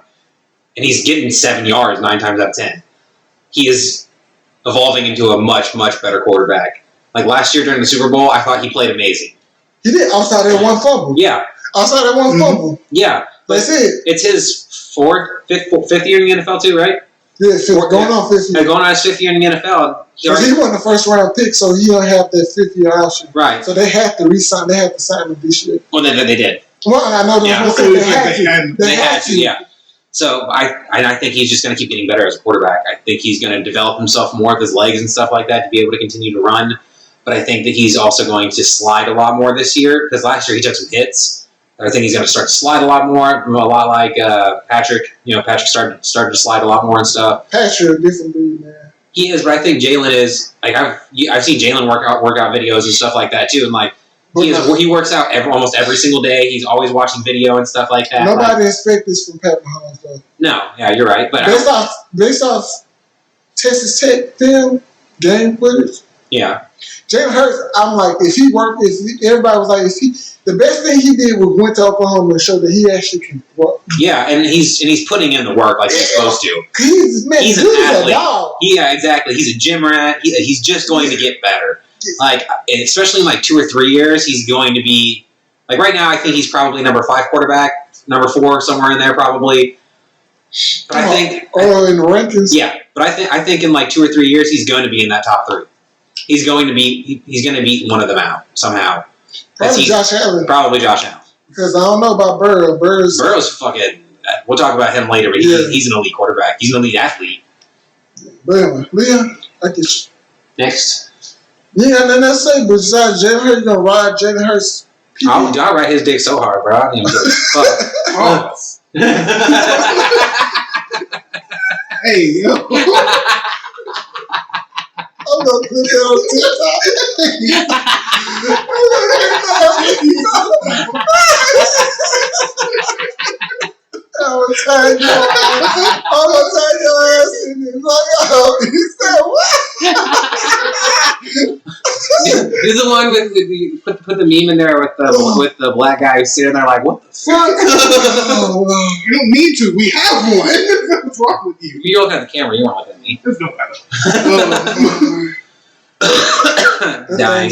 And he's getting 7 yards 9 times out of 10. He is evolving into a much, much better quarterback. Like last year during the Super Bowl, I thought he played amazing. He did, outside that one fumble. Yeah. Outside that one fumble. Yeah. But that's it. It's his fifth year in the NFL too, right? Yeah, going on fifth year. Going on his 5th year in the NFL. He wasn't the first round pick, so he don't have that 5th year option. Right. So they have to re-sign. They have to sign him this year. Well, they did. Well, I know they had to. Yeah. So I think he's just going to keep getting better as a quarterback. I think he's going to develop himself more with his legs and stuff like that to be able to continue to run. But I think that he's also going to slide a lot more this year because last year he took some hits. I think he's going to start to slide a lot more, a lot like Patrick. You know, Patrick started to slide a lot more and stuff. Patrick, a different dude, man. He is, but I think Jalen is like I've seen Jalen workout videos and stuff like that too, and like he works out almost every single day. He's always watching video and stuff like that. Nobody expects this from Pat Mahomes, though. No, yeah, you're right. But based off Texas Tech film game footage, yeah, Jalen Hurts. I'm like, everybody was like, the best thing he did was went to Oklahoma and show that he actually can work. Yeah, and he's putting in the work like he's supposed to. He's an athlete. Yeah, exactly. He's a gym rat. He's just going to get better. Like, especially in like 2 or 3 years, he's going to be like right now. I think he's probably number 5 quarterback, number 4 somewhere in there probably. But I think, or in the rankings. Yeah, but I think in like 2 or 3 years he's going to be in that top 3. He's going to beat one of them out somehow. Probably Josh Allen. Probably Josh Allen. Because I don't know about Burrow. Burrow's fucking. We'll talk about him later, but he's an elite quarterback. He's an elite athlete. But anyway, Leah, I get you. Next. Yeah, and then that's it. Besides Jalen Hurts, you gonna ride Jalen Hurts? I'll ride his dick so hard, bro. I don't even give a fuck. Hey, yo. I'm gonna put that on TikTok. I'm gonna tag your ass in it. You said what? You're the one with the put the meme in there with the black guy who's sitting there like, what the fuck? You don't need to. We have one. What's wrong with you? You don't have the camera. You don't want that meme. There's no matter. Dying.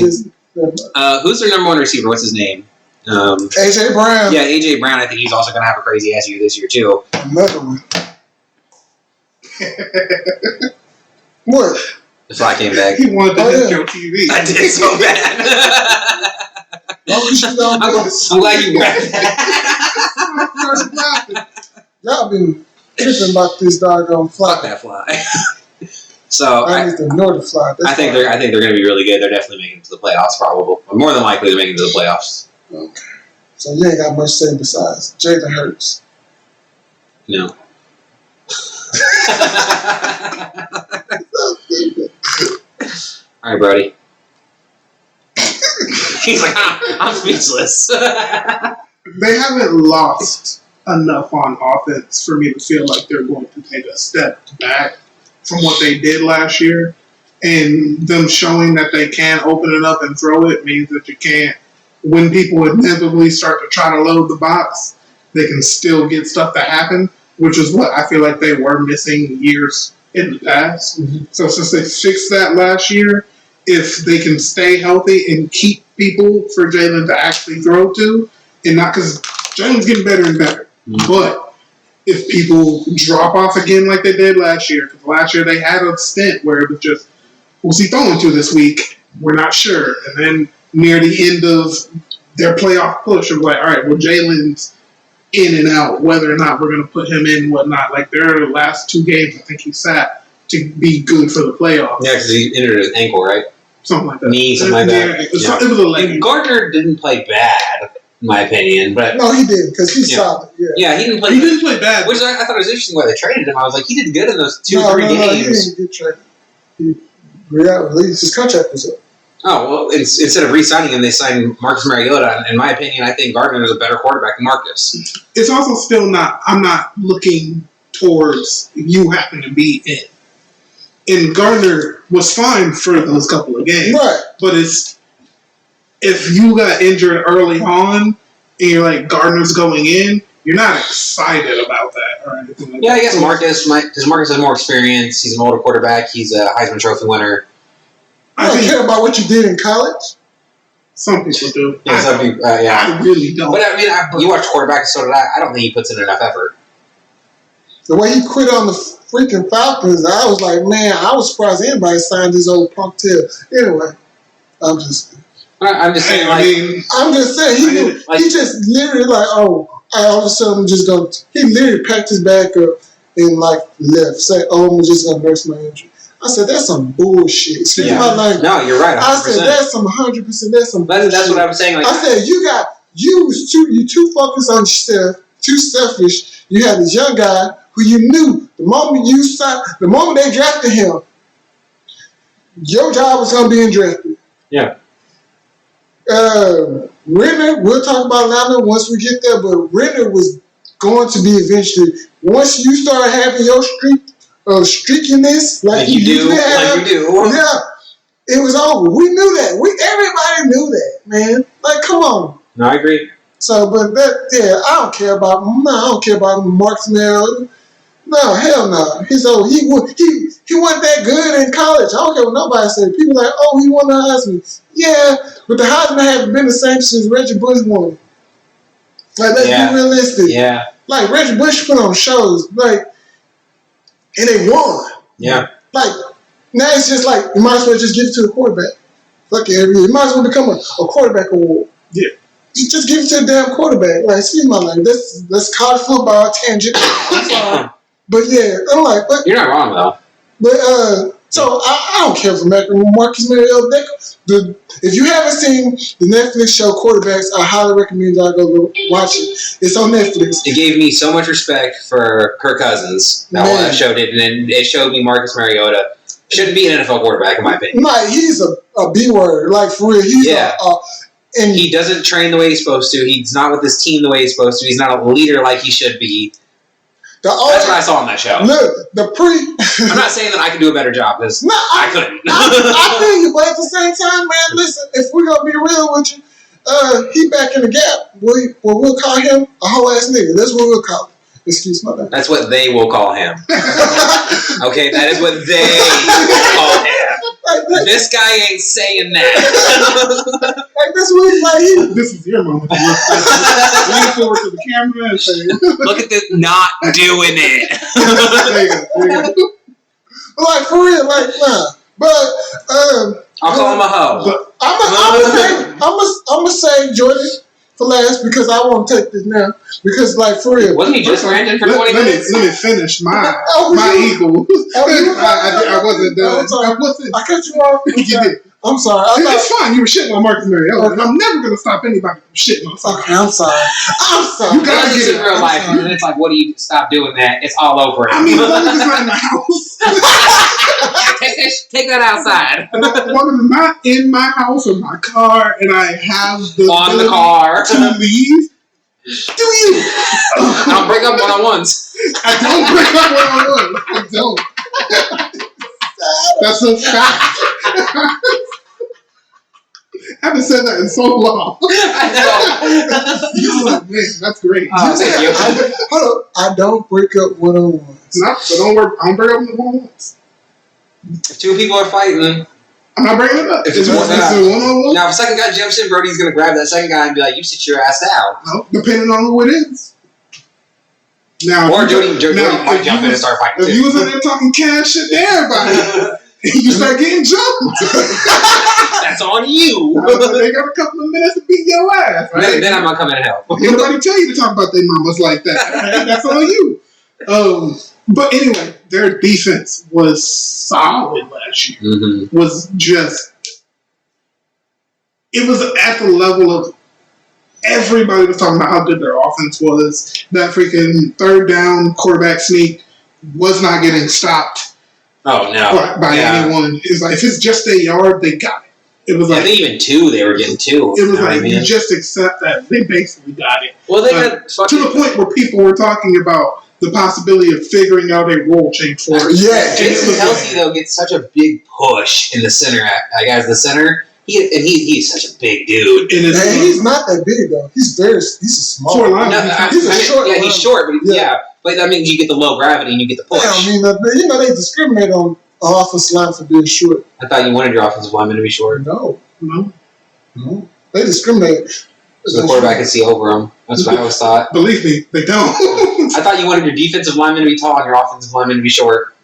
Who's their number 1 receiver? What's his name? AJ Brown. Yeah, AJ Brown. I think he's also going to have a crazy ass year this year too. Another one. What? The fly came back. He wanted to hit your TV. I did so bad. I'm glad you grabbed that. Y'all been tripping about this doggone fly. Fuck that fly. So I need to ignore the fly. I think they're going to be really good. They're definitely making it to the playoffs, probably. More than likely, they're making it to the playoffs. Okay. So you ain't got much to say besides Jalen Hurts. No. All right, Brody. He's like, I'm speechless. They haven't lost enough on offense for me to feel like they're going to take a step back from what they did last year. And them showing that they can open it up and throw it means that you can't. When people inevitably start to try to load the box, they can still get stuff to happen, which is what I feel like they were missing years in the past. Mm-hmm. So since they fixed that last year, if they can stay healthy and keep people for Jalen to actually throw to, and not because Jalen's getting better and better, but if people drop off again like they did last year, because last year they had a stint where it was just, who's he throwing to this week? We're not sure. And then near the end of their playoff push, of like, all right, well, Jalen's in and out, whether or not we're going to put him in and whatnot. Like their last 2 games, I think he sat to be good for the playoffs. Yeah, because he injured his ankle, right? Something like that. Knee, something like that. It was a leg. Gardner didn't play bad, in my opinion, but no, he did because he's solid. Yeah, he didn't play. He didn't play bad. Which I thought was interesting why they traded him. I was like, he did good in those 2 or 3 games. No, he didn't get traded. He released his contract was up. Oh, well, instead of re-signing him, they signed Marcus Mariota. In my opinion, I think Gardner is a better quarterback than Marcus. It's also still not, I'm not looking towards you having to be in. And Gardner was fine for those couple of games. Right. But it's, if you got injured early on and you're like, Gardner's going in, you're not excited about that or anything like that. I guess Marcus because Marcus has more experience. He's an older quarterback. He's a Heisman Trophy winner. I don't care about what you did in college. Some people do. Yeah, some people, I really don't. But I mean, you watch quarterbacks, so did I. I don't think he puts in enough effort. The way he quit on the freaking Falcons, I was like, man, I was surprised anybody signed his old punk tail. Anyway, I'm just saying, I'm just saying, he just literally like, oh, all of a sudden I'm just going to, he literally packed his bag up and like left, say, oh, I'm just going to nurse my injury. I said, that's some bullshit. See, my language. No, you're right. 100%. I said, that's some 100%, that's some bullshit. That's what I'm saying. Like, I said, you too focused on yourself, too selfish. You had this young guy who you knew the moment they drafted him, your job was going to be in drafted. Yeah. Renner, we'll talk about Atlanta once we get there, but Renner was going to be eventually, once you start having your streak of streakiness, like you do. Yeah, it was over. We knew that. Everybody knew that, man. Like, come on. No, I agree. So, but I don't care about Marcus Mariota. No, hell no. He wasn't that good in college. I don't care what nobody said. People like, oh, he won the Heisman. Yeah, but the Heisman hasn't been the same since Reggie Bush won. Like, let's be realistic. Yeah. Like Reggie Bush put on shows, like, and they won. Yeah. Like now it's just like you might as well just give it to the quarterback. Fuck it, you might as well become a quarterback award. Yeah. You just give it to the damn quarterback. Like, excuse my language. That's college football tangent. I'm sorry. But yeah, I'm like, but You're not wrong though. But so I don't care for Marcus Mariota. If you haven't seen the Netflix show Quarterbacks, I highly recommend y'all go watch it. It's on Netflix. It gave me so much respect for Kirk Cousins. That show did, and then it showed me Marcus Mariota shouldn't be an NFL quarterback in my opinion. Like he's a B word, like for real. He's and he doesn't train the way he's supposed to. He's not with his team the way he's supposed to. He's not a leader like he should be. That's what I saw on that show. Look, I'm not saying that I can do a better job because I couldn't. I feel you, but at the same time, man, listen, if we're going to be real with you, he back in the gap. We'll call him a whole ass nigga. That's what we'll call him. Excuse my bad. That's what they will call him. Okay, that is what they call him. Like this guy ain't saying that. Like this week, like this is your moment. Lean forward to the camera and say, "Look at this, not doing it." There you go. Like for real, like nah. But I'll call him a hoe. I'm gonna say Jordan for last because I want to take this now because like for real. Wasn't he just ranting for 20 minutes? Let me finish my eagle. I wasn't done. I cut you off. You did. I'm sorry. It's fine. You were shitting on Marcus Mariota. Okay. I'm never going to stop anybody from shitting on somebody. Okay, I'm sorry. You got to get in real life. And it's like, what do you stop doing that? It's all over. I mean, as long as it's not in the house. Take that outside. As long as it's not in my house or my car and I have the on the car to leave, do you? I don't break up one-on-ones. I don't break up one-on-ones. I don't. That's a fact. I haven't said that in so long. I know. Man, that's great. Hold up. I don't break up one-on-ones. No, but don't worry. I don't break up one-on-ones. If two people are fighting, I'm not breaking it up. If it's one-on-one. Now, if a second guy jumps in, Brody's going to grab that second guy and be like, "You sit your ass down." No, depending on who it is. Now, or Jody might jump in and start fighting too. If you was in there talking cash shit to everybody, you start getting jumped. That's on you. They got a couple of minutes to beat your ass. Right? Then I'm not coming to help. Nobody tell you to talk about their mamas like that. Right? That's on you. But anyway, their defense was solid last year. Mm-hmm. It was at the level of everybody was talking about how good their offense was. That freaking third down quarterback sneak was not getting stopped. Oh no! By anyone. It's like if it's just a yard, they got it. It was like even two. They were getting two. It was like you just accept that they basically got it. Well, they got to the point where people were talking about the possibility of figuring out a role change for it. Yeah, Jason Kelsey though gets such a big push in the center. As the center. He's such a big dude. Man, he's not that big though. He's a small. He's short, but that means you get the low gravity and you get the push. Yeah, I mean, they discriminate on offensive line for being short. I thought you wanted your offensive lineman to be short. No. They discriminate. So the quarterback can see over them. That's what I always thought. Believe me, they don't. I thought you wanted your defensive lineman to be tall and your offensive lineman to be short.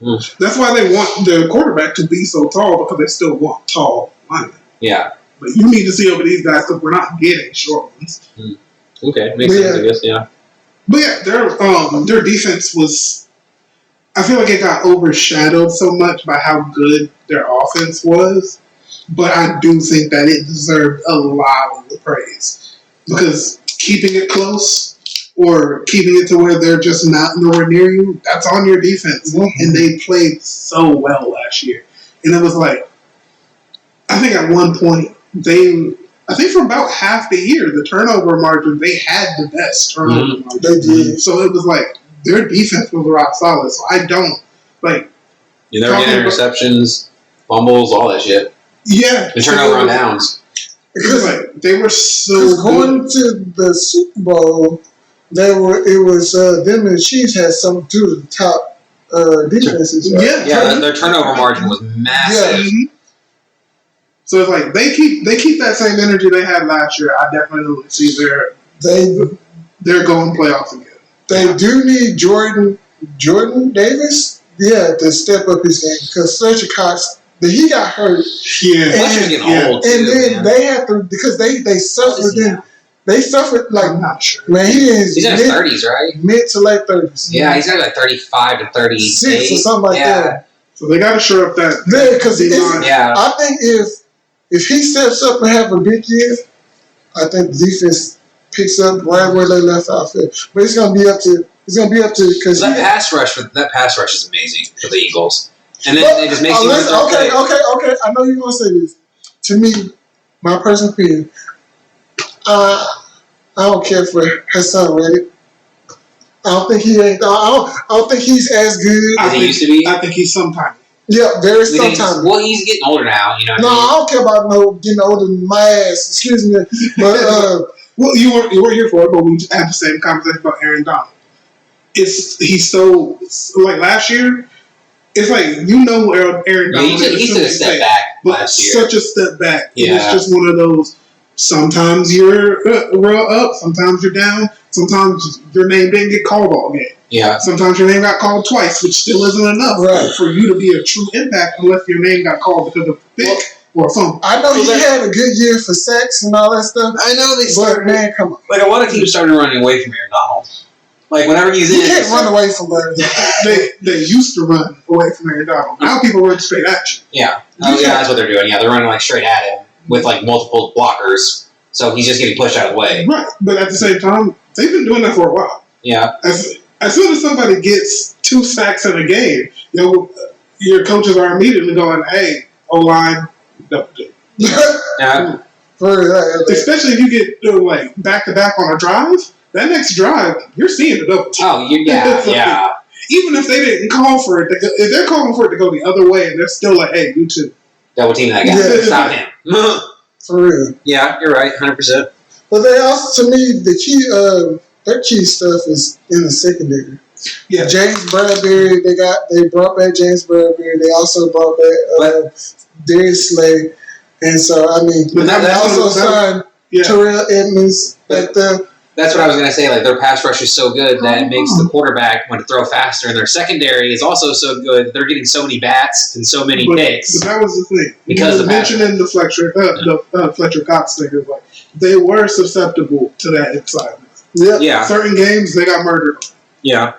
That's why they want the quarterback to be so tall because they still want tall linemen. Yeah. But you need to see over these guys because we're not getting short ones. Okay, makes sense, I guess, yeah. But yeah, their defense was... I feel like it got overshadowed so much by how good their offense was. But I do think that it deserved a lot of the praise. Because keeping it close... or keeping it to where they're just not nowhere near you, that's on your defense. Mm-hmm. And they played so well last year. And it was like, I think at one point, for about half the year, the turnover margin, they had the best turnover margin. They did. So it was like, their defense was rock solid. So I don't, like... You never get interceptions, fumbles, all that shit. Yeah. The turnover on downs. Because like, they were so going to the Super Bowl... them and the Chiefs had something to do with the top defenses. Right? Yeah, their turnover margin was massive. Yeah. So it's like they keep that same energy they had last year. I definitely see they're going playoffs again. They do need Jordan Davis, to step up his game because Fletcher Cox, he got hurt. Yeah, Fletcher's getting old too, and then man. they had to because they suffered. They suffered like I'm not sure. man. He's in his 30s, right? Mid to late 30s. Yeah, he's got like 35 to 36 or something like that. So they got to shore up that. Yeah, because Yeah. I think if he steps up and have a big year, I think the defense picks up right where they left off. But it's gonna be up to because that pass rush is amazing for the Eagles, and then it just makes you okay. I know you're gonna say this. To me, my personal opinion, I don't care for Hassan Reddick. I don't think he's as good as he used to be. I think he's sometime. Yeah, very sometimes. Well, he's getting older now. You know. No, I don't care about getting older than my ass. Excuse me, but well, you weren't here for it, but we had the same conversation about Aaron Donald. He's so like last year. It's like Aaron Donald. He took a step back last year. Such a step back. Yeah. It's just one of those. Sometimes you're real up. Sometimes you're down. Sometimes your name didn't get called all game. Yeah. Sometimes your name got called twice, which still isn't enough for you to be a true impact unless your name got called because of a pick or something. I know he had a good year for sacks and all that stuff. I know they started. But man, come on. Like a lot of teams started running away from Aaron Donald. Like whenever he's in, you can't run away from Aaron Donald. They used to run away from Aaron Donald. Now people run straight at you. Yeah. Oh, yeah, that's what they're doing. Yeah, they're running like straight at him with like multiple blockers. So he's just getting pushed out of the way. Right, but at the same time, they've been doing that for a while. Yeah. As soon as somebody gets 2 sacks in a game, your coaches are immediately going, "Hey, O-line, don't do." Yeah. Especially if you get like back to back on a drive. That next drive, you're seeing the double team. Oh, yeah. Even if they didn't call for it, if they're calling for it to go the other way, and they're still like, "Hey, you too." Double team that guy. Yeah. Stop him. For real. Yeah, you're right, 100%. But they also, to me, the key, their key stuff is in the secondary. Yeah, James Bradbury, they brought back James Bradbury. They also brought back Darius Slay, and so I mean, they also signed Terrell Edmonds back there. That's what I was going to say. Like, their pass rush is so good that it makes the quarterback want to throw faster, and their secondary is also so good. They're getting so many bats and so many picks. But that was the thing. Because you were mentioning the Fletcher Cox thing. Is like they were susceptible to that inside. Yeah. Certain games they got murdered. Yeah.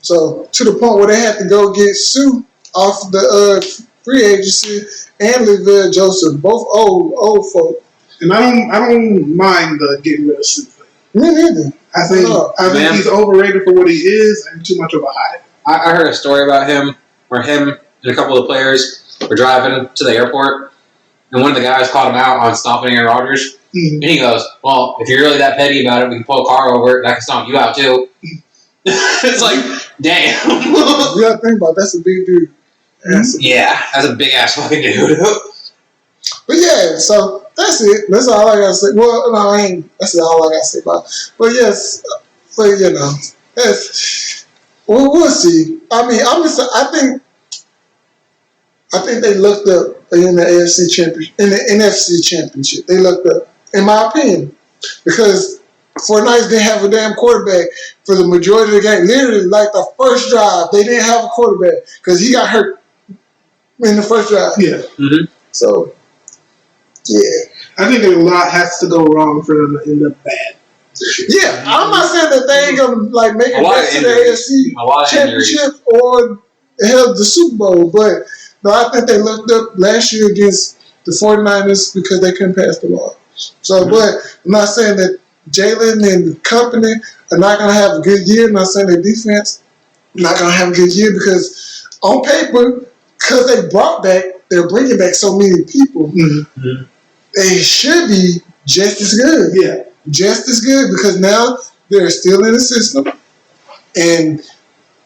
So to the point where they had to go get Sue off the free agency and Lavelle Joseph, both old folk. And I don't mind the getting rid of Sue thing. Me neither. I think he's overrated for what he is and too much of a hype. I heard a story about him where him and a couple of the players were driving to the airport, and one of the guys called him out on stomping Aaron Rodgers. Mm-hmm. And he goes, "Well, if you're really that petty about it, we can pull a car over it and I can stomp you out too." It's like, damn. You gotta think about it, that's a big dude. Yeah, that's a big ass fucking dude. But yeah, so that's it. That's all I gotta say. Well, no, that's all I gotta say about it. But yes, we'll see. I mean, I think they looked up in the AFC championship, in the NFC championship. They looked up, in my opinion, because 49ers didn't have a damn quarterback for the majority of the game. Literally, like the first drive, they didn't have a quarterback because he got hurt in the first drive. Yeah. Mm-hmm. So, yeah. I think a lot has to go wrong for them to end up bad. Yeah, I'm not saying that they ain't gonna make it back to the AFC championship or hell the Super Bowl, but no, I think they looked up last year against the 49ers because they couldn't pass the ball. So, but I'm not saying that Jalen and the company are not gonna have a good year. I'm not saying their defense not gonna have a good year because on paper, because they're bringing back so many people. Mm-hmm. They should be just as good. Yeah. Just as good because now they're still in the system. And,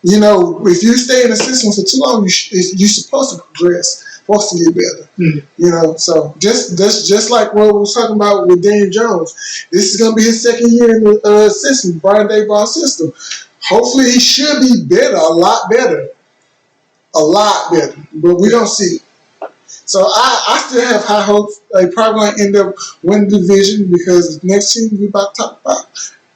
if you stay in the system for too long, you're supposed to progress, supposed to get better. Mm-hmm. So just like what we was talking about with Daniel Jones. This is going to be his second year in the system, Brian Daboll's system. Hopefully he should be better, a lot better. But we don't see it. So I still have high hopes. They probably going to end up winning the division because the next team we about to talk about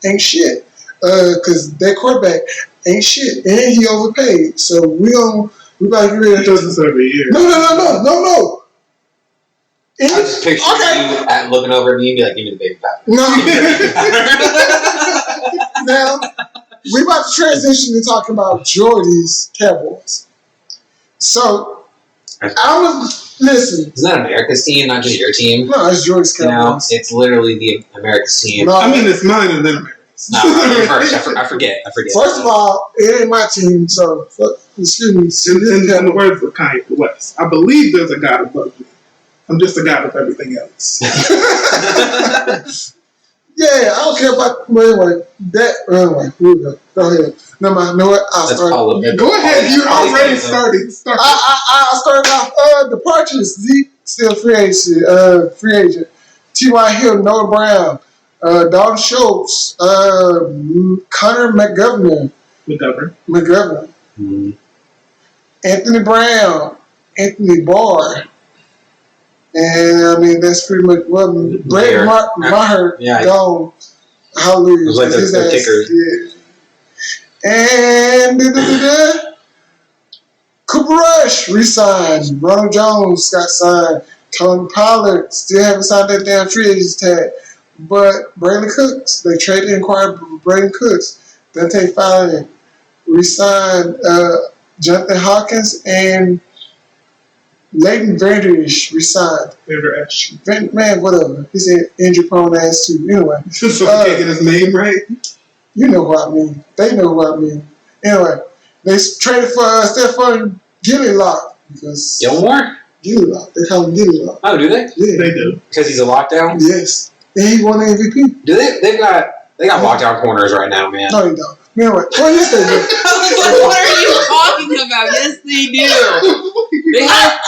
ain't shit. Because their quarterback ain't shit, and he overpaid. So we about to get rid of. He does this every year. No. I just picture you looking over at me and be like, "Give me the baby powder." No. Now we about to transition to talking about Jordy's Cowboys. So listen. Isn't that America's team, not just your team? No, it's Jordy's Cowboys. It's literally the America's team. No, I mean, it's mine and then America's. No, first. I forget. First of all, it ain't my team, so excuse me. In the words of Kanye West, I believe there's a God above me. I'm just a God of everything else. Yeah, I don't care about. Anyway, here we go. Go ahead. No, what? I'll start. Go ahead. You already started. I'll start off. Departures. Zeke still free agent. T.Y. Hill, Noah Brown, Dalton Schultz, Connor McGovern. Mm-hmm. Anthony Brown, Anthony Barr. And I mean that's pretty much Brett Maher gone. Hallelujah. It was like the kicker. Yeah. And Cooper Rush re-signed. Ronald Jones got signed. Tony Pollard still haven't signed that damn free agent tag. But Brandon Cooks, they traded and acquired Brandon Cooks. Dante Fowler re-signed Jonathan Hawkins and Leighton Vanderish resigned. Man, whatever. He's an injury-prone ass too. Anyway. So he can't get his name right? You know what I mean. They know what I mean. Anyway, they traded for Stephon Gillilock because Gilmore? Gillilock. They call him Gillilock. Oh, do they? Yeah, they do. Because he's a lockdown. Yes, and he won the MVP. Do they? They got lockdown corners right now, man. No, they don't. Anyway, well, yes, they do. What are you talking about? Yes, they do. They have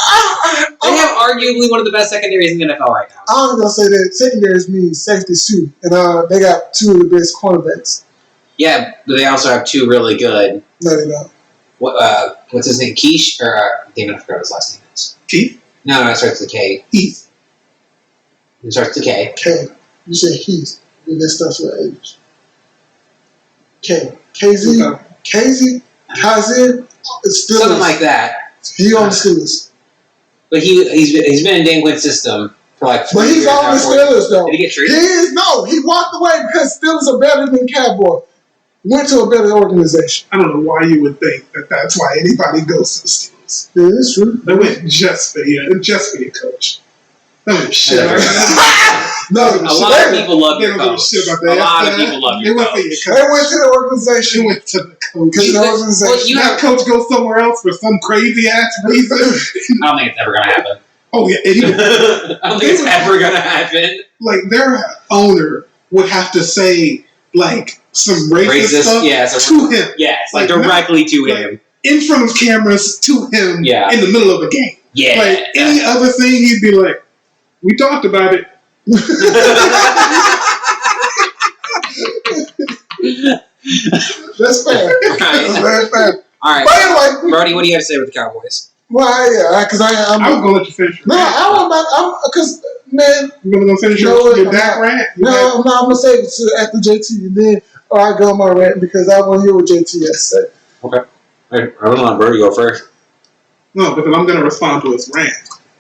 arguably one of the best secondaries in the NFL right now. I was gonna say that secondaries means safety too, and they got two of the best cornerbacks. Yeah, but they also have two really good. No, they don't. What's his name? Keish or I forgot his last name is. Keith? No, it starts with K. Heath. It starts with K. K. You say Heath. That starts with H. K. KZ. KZ. Kazir. It's still something like that. He on the Steelers. But he's been in Dan Quinn's system for like 4 years. But he's on the Steelers though. Did he get traded? He walked away because Steelers are better than Cowboys. Went to a better organization. I don't know why you would think that that's why anybody goes to the Steelers. Yeah, it's true. They went just for your coach. No shit. A lot of people love your coach. A lot of people love your coach. They went to the organization. They went to the coach. Because the organization. That coach goes somewhere else for some crazy ass reason. I don't think it's ever going to happen. Oh, yeah. I don't think it's ever going to happen. Like, their owner would have to say, like, some racist stuff to him. Yes, like directly to him. In front of cameras to him in the middle of a game. Yeah. Like, any other thing, he'd be like, we talked about it. That's fair. That's very fair. All right. But anyway, Brody, what do you have to say with the Cowboys? Well, yeah, because I'm going to let you finish. No, because, man. You're going to finish your Dak rant? No, I'm going to say it after JT, and then I go on my rant because I want to hear what JT has to say. Okay. I don't know, Brody, go first. No, because I'm going to respond to his rant.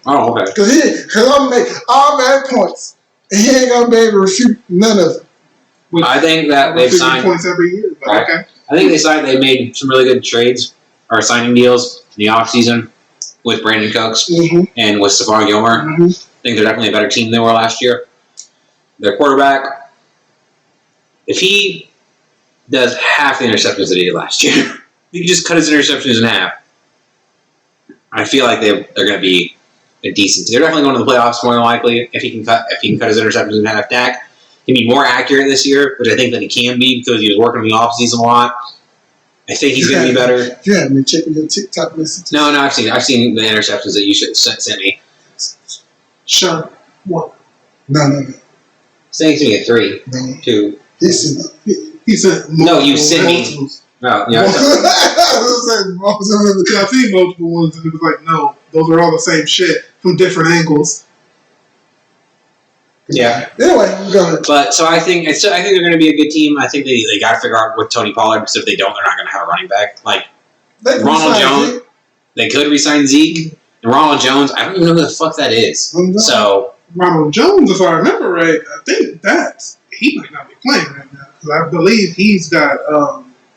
Oh, okay. Because I'm going to make automatic points, and he ain't going to be able to refute none of it. I think that they've signed points every year, but right. Okay. I think they made some really good trades or signing deals in the offseason with Brandon Cooks and with Stephon Gilmore. I think they're definitely a better team than they were last year. Their quarterback, if he does half the interceptions that he did last year, if he can just cut his interceptions in half, I feel like they're going to be a decent. They're definitely going to the playoffs more than likely if he can cut his interceptions in half. Dak can be more accurate this year, which I think that he can be because he was working in the offseason a lot. I think he's going to be better. You haven't been checking your TikTok messages. No, I've seen the interceptions that you sent me. Sure. One. No. Sending to me a 3. No. 2. He said no, you sent me. No, yeah. I've seen multiple ones, and it was like, no, Those are all the same shit from different angles. Yeah. Anyway, go ahead. But so I think they're going to be a good team. I think they got to figure out with Tony Pollard, because if they don't, they're not going to have a running back. Like Ronald Jones, they could re-sign Zeke. And Ronald Jones, I don't even know who the fuck that is. So Ronald Jones, if I remember right, I think he might not be playing right now, because I believe he's got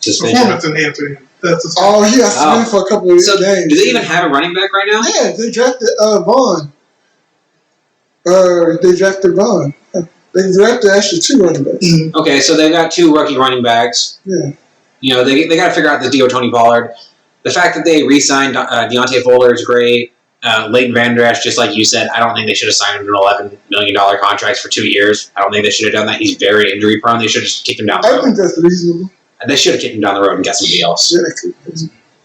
performance enhancing. He has suspended for a couple of so games. Do they even have a running back right now? Yeah, they drafted Vaughn. They drafted Vaughn. They drafted actually 2 running backs. Mm-hmm. Okay, so they've got 2 rookie running backs. Yeah. You know, they got to figure out the deal with Tony Pollard. The fact that they re-signed Deontay Fuller is great. Leighton Vander Esch, just like you said, I don't think they should have signed him to an $11 million contract for 2 years. I don't think they should have done that. He's very injury prone. They should have just kicked him down the road. I think that's reasonable. They should have kicked him down the road and got somebody else. Yeah,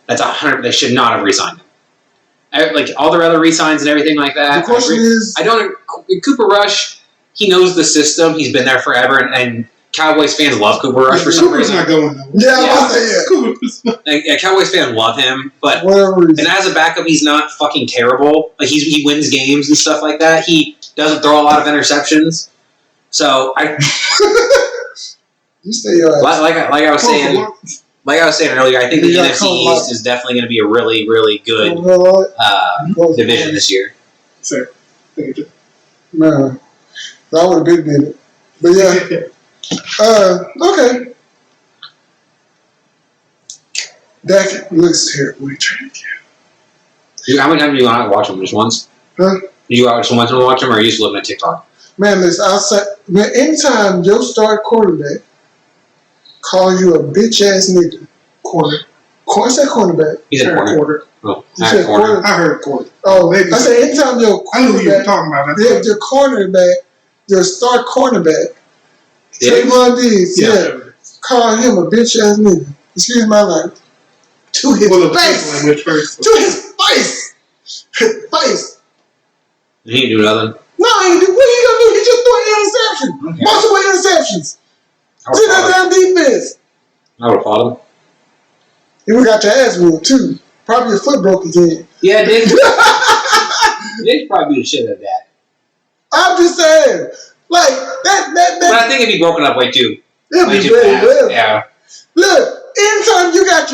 That's 100. They should not have re-signed him. Like all their other re-signs and everything like that. The question is, Cooper Rush. He knows the system. He's been there forever, and Cowboys fans love Cooper Rush for some Cooper's reason. not going nowhere. Cowboys fans love him, but whatever. And as a backup, he's not fucking terrible. Like he wins games and stuff like that. He doesn't throw a lot of interceptions. So you stay your ass. like I was saying earlier, I think the NFC East is definitely going to be a really, really good division this year. Sir, thank you. Man, I would have been it. But yeah, okay. Dak looks terrible. How many times do you want to watch him? Just once? Huh? Did you watch him once and watch him, or are you just looking at TikTok? Man, listen, anytime your star quarterback call you a bitch ass nigga, I said cornerback. He said corner. Oh, you said corner. I heard corner. Oh, maybe. I said anytime your I knew what you were talking about. Your cornerback, your star cornerback, Trayvon Diggs, call him a bitch ass nigga. Excuse my language. To his face. To his face. His face. He didn't do nothing. No, what are you gonna do? He just threw an interception. Okay. Multiple interceptions. See that damn defense. I would have fought him. And we got your ass whooped too. Probably your foot broke again. Yeah, Diggs. Diggs probably be the shit out of that. I'm just saying, like that. But I think it'd be broken up way too. It'd be very well. Yeah. Look, anytime you got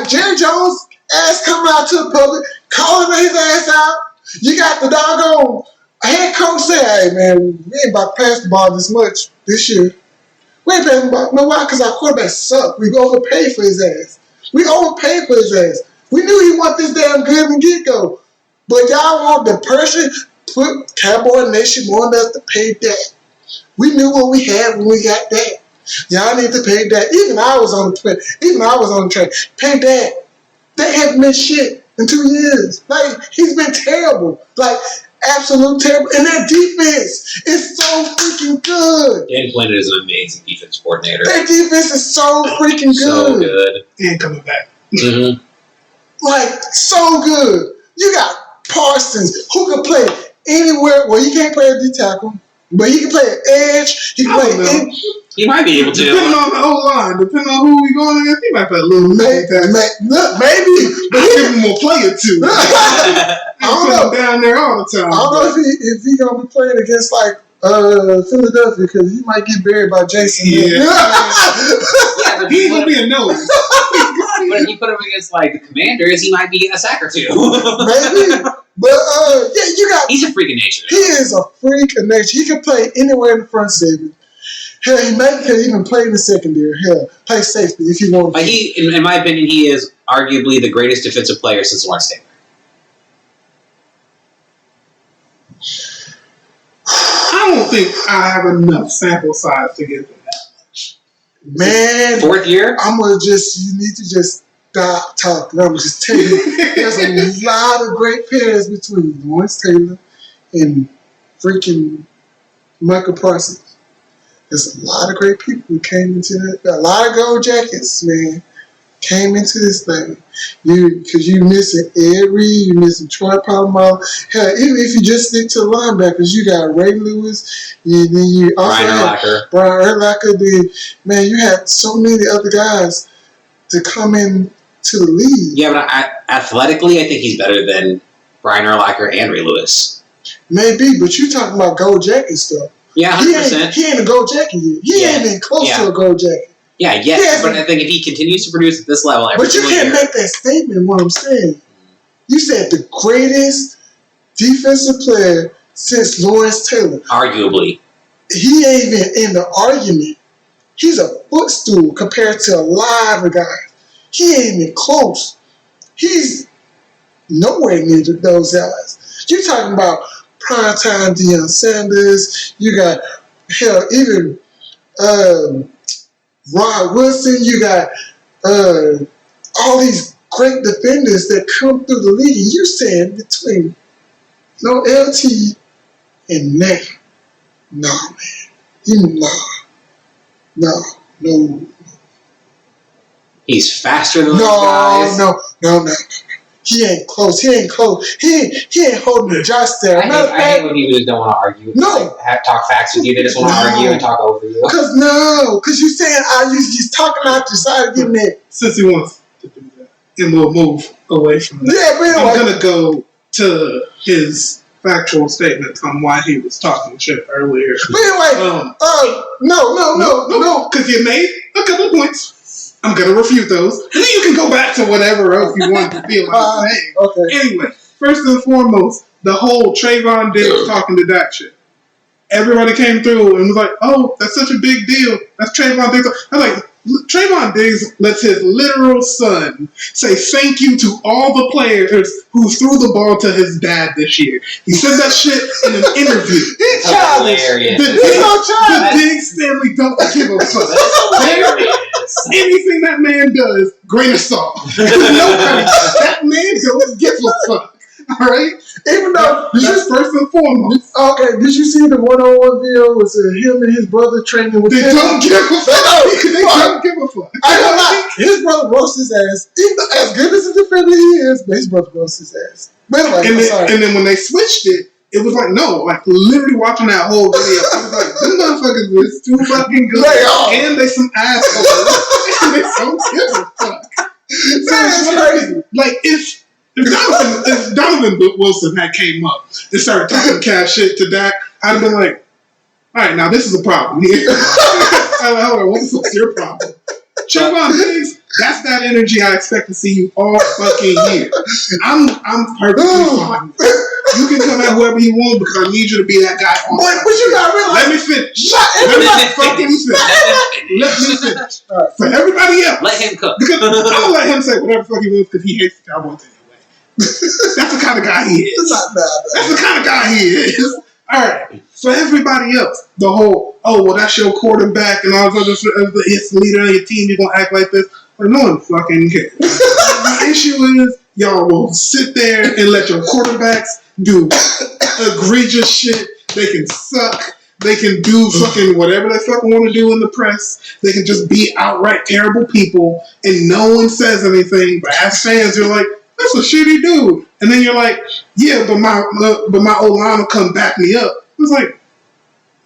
Jerry Jones ass coming out to the public, calling his ass out. You got the doggone head coach saying, "Hey man, we ain't about to pass the ball this much this year. We ain't passing the ball. No why? Because our quarterback suck. We overpaid for his ass. We overpaid for his ass. We knew he want this damn good from get-go. But y'all want the person put Cowboy Nation wanted us to pay that. We knew what we had when we got that. Y'all need to pay that. Even I was on the train. Pay that. They haven't been shit in 2 years. Like, he's been terrible. Like, absolute terrible. And their defense is so freaking good. Dan Flynn is an amazing defense coordinator. Their defense is so freaking good. So good. And coming back. Mm-hmm. Like, so good. You got Parsons, who can play anywhere. Well, he can't play at D tackle, but he can play at edge. He can play. He might be able to. Depending on the O-line, depending on who we going against, he might play a little maybe. But give him more player too. I don't know. Down there all the time. I don't know if he gonna be playing against like Philadelphia because he might get buried by Jason. Yeah, but he's gonna be a nose. But if you put him against like the Commanders, he might be getting a sack or two. Maybe. But you got. He's a freak of nature. He is a freak of nature. He can play anywhere in the front seven. Hell, he maybe can even play in the secondary. Hell, play safety if you want. But in my opinion, he is arguably the greatest defensive player since Lawrence Taylor. I don't think I have enough sample size to give him that much. Man, fourth year. You need to just stop talking. I'm gonna just tell you, there's a lot of great pairs between Lawrence Taylor and freaking Michael Parsons. There's a lot of great people who came into that. A lot of gold jackets, man, came into this thing. Because you missing you missing Troy Polamalu. Hell, even if you just stick to the linebackers, you got Ray Lewis. Then you also had Brian Urlacher. Man, you had so many other guys to come in to the league. Yeah, but athletically, I think he's better than Brian Urlacher and Ray Lewis. Maybe, but you talking about gold jacket stuff. Yeah, 100%. He ain't a gold jacket yet. He ain't even close to a gold jacket. Yeah, yes, but I think if he continues to produce at this level every But you can't make that statement, what I'm saying. You said the greatest defensive player since Lawrence Taylor. Arguably. He ain't even in the argument. He's a footstool compared to a lot of guys. He ain't even close. He's nowhere near those guys. You talking about primetime Deion Sanders. You got, hell, even Rod Wilson. You got all these great defenders that come through the league. You saying between no LT and Mac. No, man. No. He's faster than those guys. No. He ain't close. He ain't holding the joystick. I hate when people just don't want to argue. No. Like, talk facts with you. They just want to argue and talk over you. Because you saying he's talking out your side of getting it. Since he wants to do that, and we'll move away from that. Yeah, but anyway. I'm gonna go to his factual statements on why he was talking shit earlier. But anyway, no, because you made a couple points. I'm gonna refute those, and then you can go back to whatever else you want to feel like saying. Okay. Anyway, first and foremost, the whole Trayvon Diggs talking to Dak shit. Everybody came through and was like, "Oh, that's such a big deal. That's Trayvon Diggs." I'm like, Trayvon Diggs lets his literal son say thank you to all the players who threw the ball to his dad this year. He said that shit in an interview. He's childish. The Diggs family don't give a fuck. Anything that man does, grain of salt. That man don't give a fuck. All right? Even though, that's first and foremost. Okay, did you see the one-on-one video with him and his brother training with him? They don't give a fuck. They don't give a fuck. I don't know. His brother roasts his ass. Even as good as a defender he is, but his brother roasts his ass. But anyway, and then when they switched it, it was like, no, like literally watching that whole video, I was like, them motherfuckers was too fucking good. And they some assholes. And they don't give a fuck. That's crazy. Like, if Donovan Wilson had came up and started talking cash shit to Dak, I'd have been like, all right, now this is a problem here. Hold on, what the fuck's your problem? Trayvon Diggs, that's that energy I expect to see you all fucking year. I'm perfectly fine. You can come at whoever you want because I need you to be that guy on. But you gotta realize. Let me finish. Let me finish. For everybody else. Let him cook. Because I'm gonna let him say whatever the fuck he wants because he hates the Cowboys anyway. That's the kind of guy he is. It's not bad. That's the kind of guy he is. All right. For everybody else, the whole, oh, well, that's your quarterback and all this other, it's the leader of your team, you're going to act like this. Like, no one fucking cares. The issue is, y'all will sit there and let your quarterbacks do egregious shit. They can suck. They can do fucking whatever they fucking want to do in the press. They can just be outright terrible people and no one says anything. But as fans, you're like, that's a shitty dude. And then you're like, yeah, but my O-line will come back me up. It's like,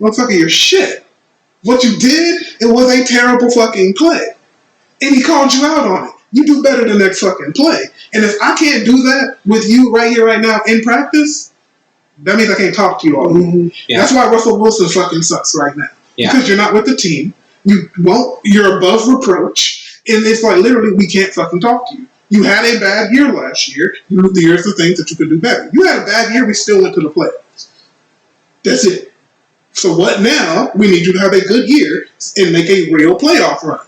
motherfucker, you're shit. What you did, it was a terrible fucking play. And he called you out on it. You do better the next fucking play. And if I can't do that with you right here, right now, in practice, that means I can't talk to you all. Mm-hmm. Yeah. That's why Russell Wilson fucking sucks right now. Yeah. Because you're not with the team. You're above reproach. And it's like, literally, we can't fucking talk to you. You had a bad year last year. Here's the things that you could do better. You had a bad year. We still went to the playoffs. That's it. So what now? We need you to have a good year and make a real playoff run.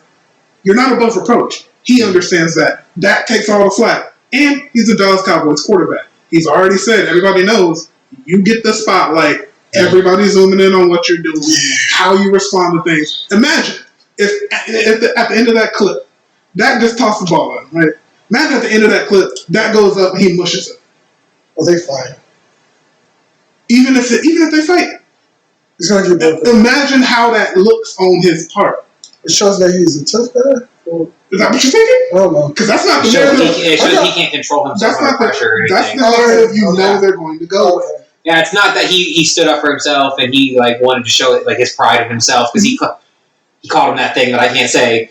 You're not above reproach. He understands that. Dak takes all the flack. And he's the Dallas Cowboys quarterback. He's already said, everybody knows, you get the spotlight. Everybody's zooming in on what you're doing, how you respond to things. Imagine if at the end of that clip, Dak just tossed the ball out, right? Imagine at the end of that clip, that goes up, he mushes it. Well, they fight. Even if they fight. He's gonna get better. Imagine how that looks on his part. It shows that he's a tough guy. Is that what you're thinking? I don't know. Because that's not the narrative. It shows he can't control himself under pressure or anything. That's the narrative you know they're going to go with. Yeah, it's not that he stood up for himself and he like wanted to show like his pride in himself because he called him that thing that I can't say.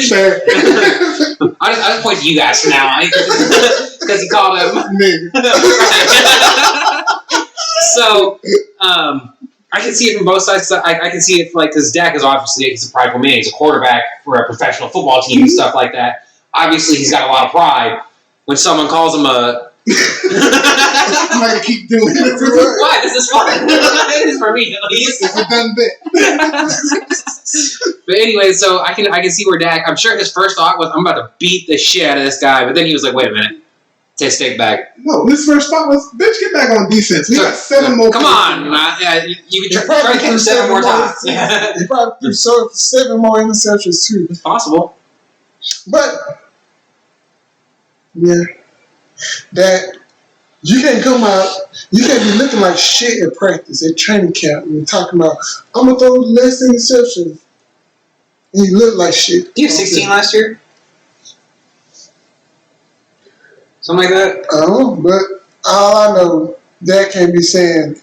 Fair. I'll just point to you guys from now on because he called him. So, I can see it from both sides. I can see it because Dak is obviously he's a prideful man. He's a quarterback for a professional football team and stuff like that. Obviously, he's got a lot of pride. When someone calls him a... I'm going to keep doing it. Why? This is fun. This is for me, at least. It's a done bit. But anyway, so I can see where Dak... I'm sure his first thought was, I'm about to beat the shit out of this guy. But then he was like, wait a minute. Take a step back. No, his first thought was, bitch, get back on defense. We got 7 more. Come on. You can try to catch him 7 more times. He probably threw 7 more interceptions, too. It's possible. But, yeah, that you can't come out, you can't be looking like shit at practice, at training camp, and talking about, I'm going to throw less interceptions. And you look like shit. Do you have 16 last year? Something like that? Oh, but all I know, Dak can't be saying,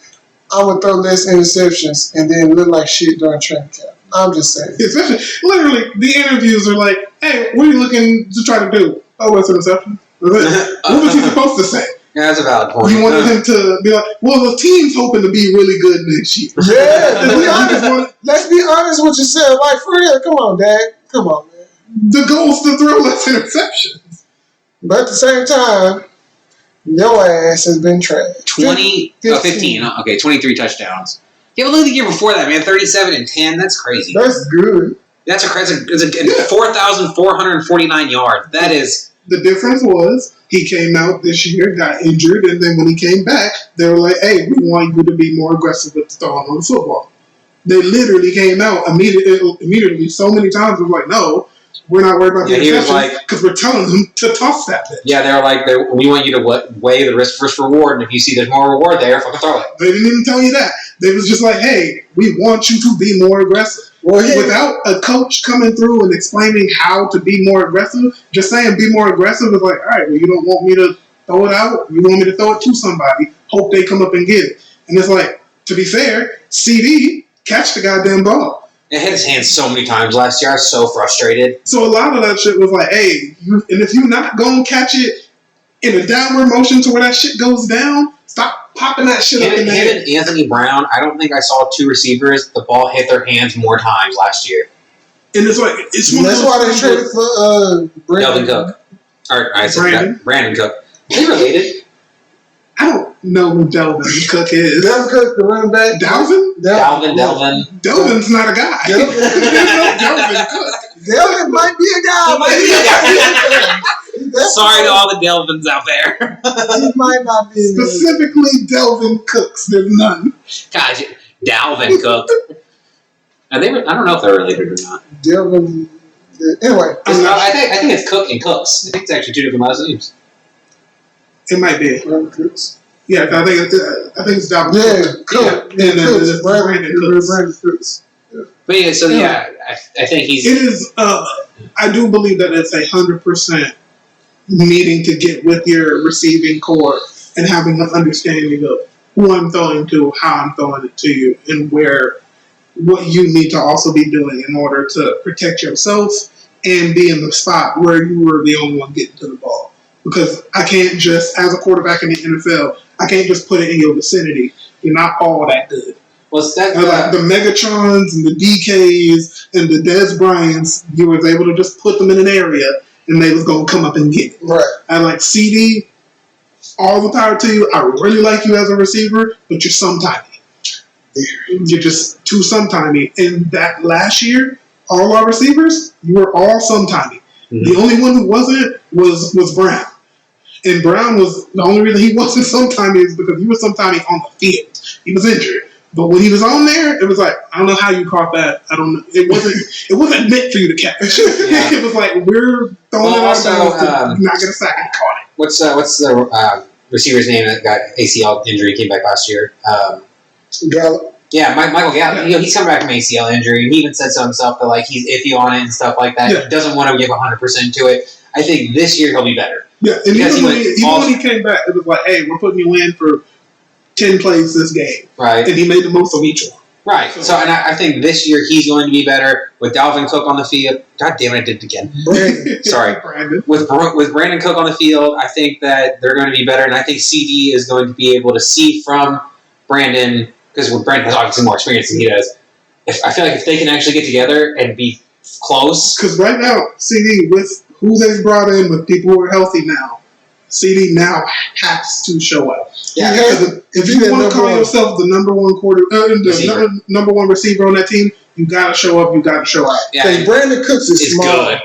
I'm going to throw less interceptions and then look like shit during training camp. I'm just saying. Especially, literally, the interviews are like, hey, what are you looking to try to do? Oh, what's interception? What was he supposed to say? Yeah, that's a valid point. You wanted him to be like, well, the team's hoping to be really good next year. Yeah, to be honest, let's be honest with yourself. Like, for real, come on, Dak. Come on, man. The goal's to throw less interceptions. But at the same time, your ass has been trashed. 15. Okay, 23 touchdowns. Yeah, but look at the year before that, man. 37 and 10. That's crazy. That's good. That's a 4,449 yards. That is. The difference was he came out this year, got injured, and then when he came back, they were like, hey, we want you to be more aggressive with throwing on the football. They literally came out immediately so many times. It was like, no, we're not worried about the interception because we're telling them to toss that bitch. Yeah, they were like, we want you to weigh the risk versus reward, and if you see there's more reward there, fucking throw it. They didn't even tell you that. They was just like, hey, we want you to be more aggressive. Well, without a coach coming through and explaining how to be more aggressive, just saying be more aggressive is like, all right, well, you don't want me to throw it out. You want me to throw it to somebody. Hope they come up and get it. And it's like, to be fair, CD catch the goddamn ball. It hit his hands so many times last year. I was so frustrated. So a lot of that shit was like, hey, and if you're not going to catch it in a downward motion to where that shit goes down, stop popping that shit up in the head. And Anthony Brown, I don't think I saw 2 receivers. The ball hit their hands more times last year. And it's like, that's why they traded for Delvin Cook. Or I said Brandon Cook. They related. I don't know who Delvin Cook is. Delvin Cook, the running back. Delvin? Delvin's not a guy. Delvin Cook. Delvin might be a guy. Sorry to all the Delvins out there. He might not be. Specifically, Delvin Cooks. There's none. Gosh, Dalvin Cook. I don't know if they're related or not. Delvin. Anyway. I think it's Cook and Cooks. I think it's actually 2 different last names. It might be. Cooks. Yeah, I think it's Dalvin Cook. Yeah, and Brandon Cooks. But yeah, so I think he's. It is. I do believe that it's 100% needing to get with your receiving core and having an understanding of who I'm throwing to, how I'm throwing it to you, and what you need to also be doing in order to protect yourself and be in the spot where you were the only one getting to the ball. Because I can't just, as a quarterback in the NFL, I can't just put it in your vicinity. You're not all that good. Well, like the Megatrons and the DKs and the Dez Bryants, you was able to just put them in an area and they was going to come up and get it. Right. And like CD, all the power to you. I really like you as a receiver, but you're sometimey. You're just too sometimey. And that last year, all our receivers, you were all sometimey. Mm-hmm. The only one who wasn't was Brown. And Brown was, the only reason he wasn't sometimey is because he was sometimey on the field. He was injured. But when he was on there, it was like, I don't know how you caught that. I don't know. It wasn't meant for you to catch. Yeah. It was like, we're throwing it out to not get a sack and caught it. What's the receiver's name that got ACL injury, came back last year? Gallup. Yeah, Michael Gallup. He's coming back from ACL injury. He even said so himself that like he's iffy on it and stuff like that. Yeah. He doesn't want to give 100% to it. I think this year he'll be better. Yeah, and even when he came back, it was like, hey, we're putting you in for 10 plays this game. Right. And he made the most of each one. Right. So, and I think this year he's going to be better with Dalvin Cook on the field. God damn it, I did it again. Sorry. Brandon. With Brandon Cook on the field, I think that they're going to be better, and I think CD is going to be able to see from Brandon, because Brandon has obviously more experience than he does. I feel like if they can actually get together and be close. Because right now, CD, with who they've brought in, with people who are healthy now, CD now has to show up. Yeah. If you want to call yourself the number one number one receiver on that team, you got to show up. You got to show out. Yeah. Hey, Brandon Cooks is small. Good.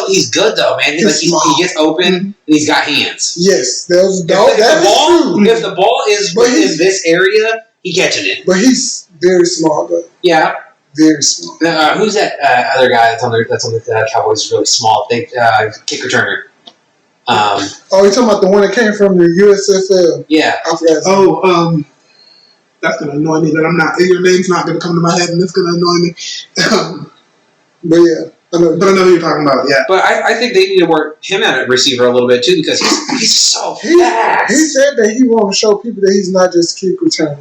He's good though, man. He gets open and he's got hands. Yes, If the ball is in this area, he catching it. But he's very small, though. Yeah. Very small. Who's that other guy that's on the Cowboys? Really small. Kick returner. You're talking about the one that came from the USFL? Yeah. I forgot. That's gonna annoy me. That I'm not. Your name's not gonna come to my head, and it's gonna annoy me. But yeah, I know who you're talking about. Yeah. But I think they need to work him out at receiver a little bit too, because he's so fast. He said that he want to show people that he's not just kick returner.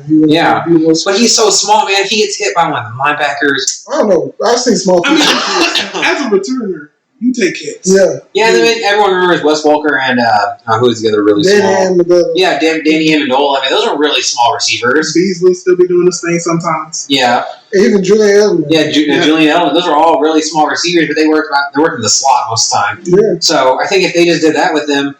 But he's so small, man. If he gets hit by one of the linebackers, I don't know. I've seen small people. As a returner, you take hits. Yeah. Yeah, everyone remembers Wes Walker and who's the other really small? Yeah, Danny Amendola. I mean, those are really small receivers. Beasley still be doing this thing sometimes. Yeah. Even Julian Edelman. Yeah, Julian Edelman. Those are all really small receivers, but they're working the slot most of the time. Yeah. So I think if they just did that with them,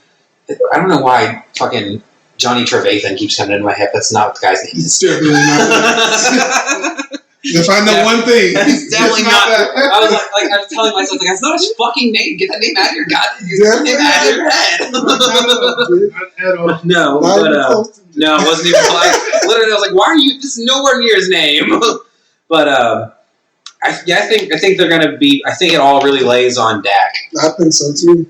I don't know why fucking Johnny Trevathan keeps coming into my head. That's not what the guy's name is. Definitely not. If I know one thing, it's definitely not. I was telling myself, that's not his fucking name. Get that name out of your goddamn name out of your head. No, it wasn't even like. Literally, I was like, why are you? This is nowhere near his name. But I think they're gonna be. I think it all really lays on Dak. I think so too.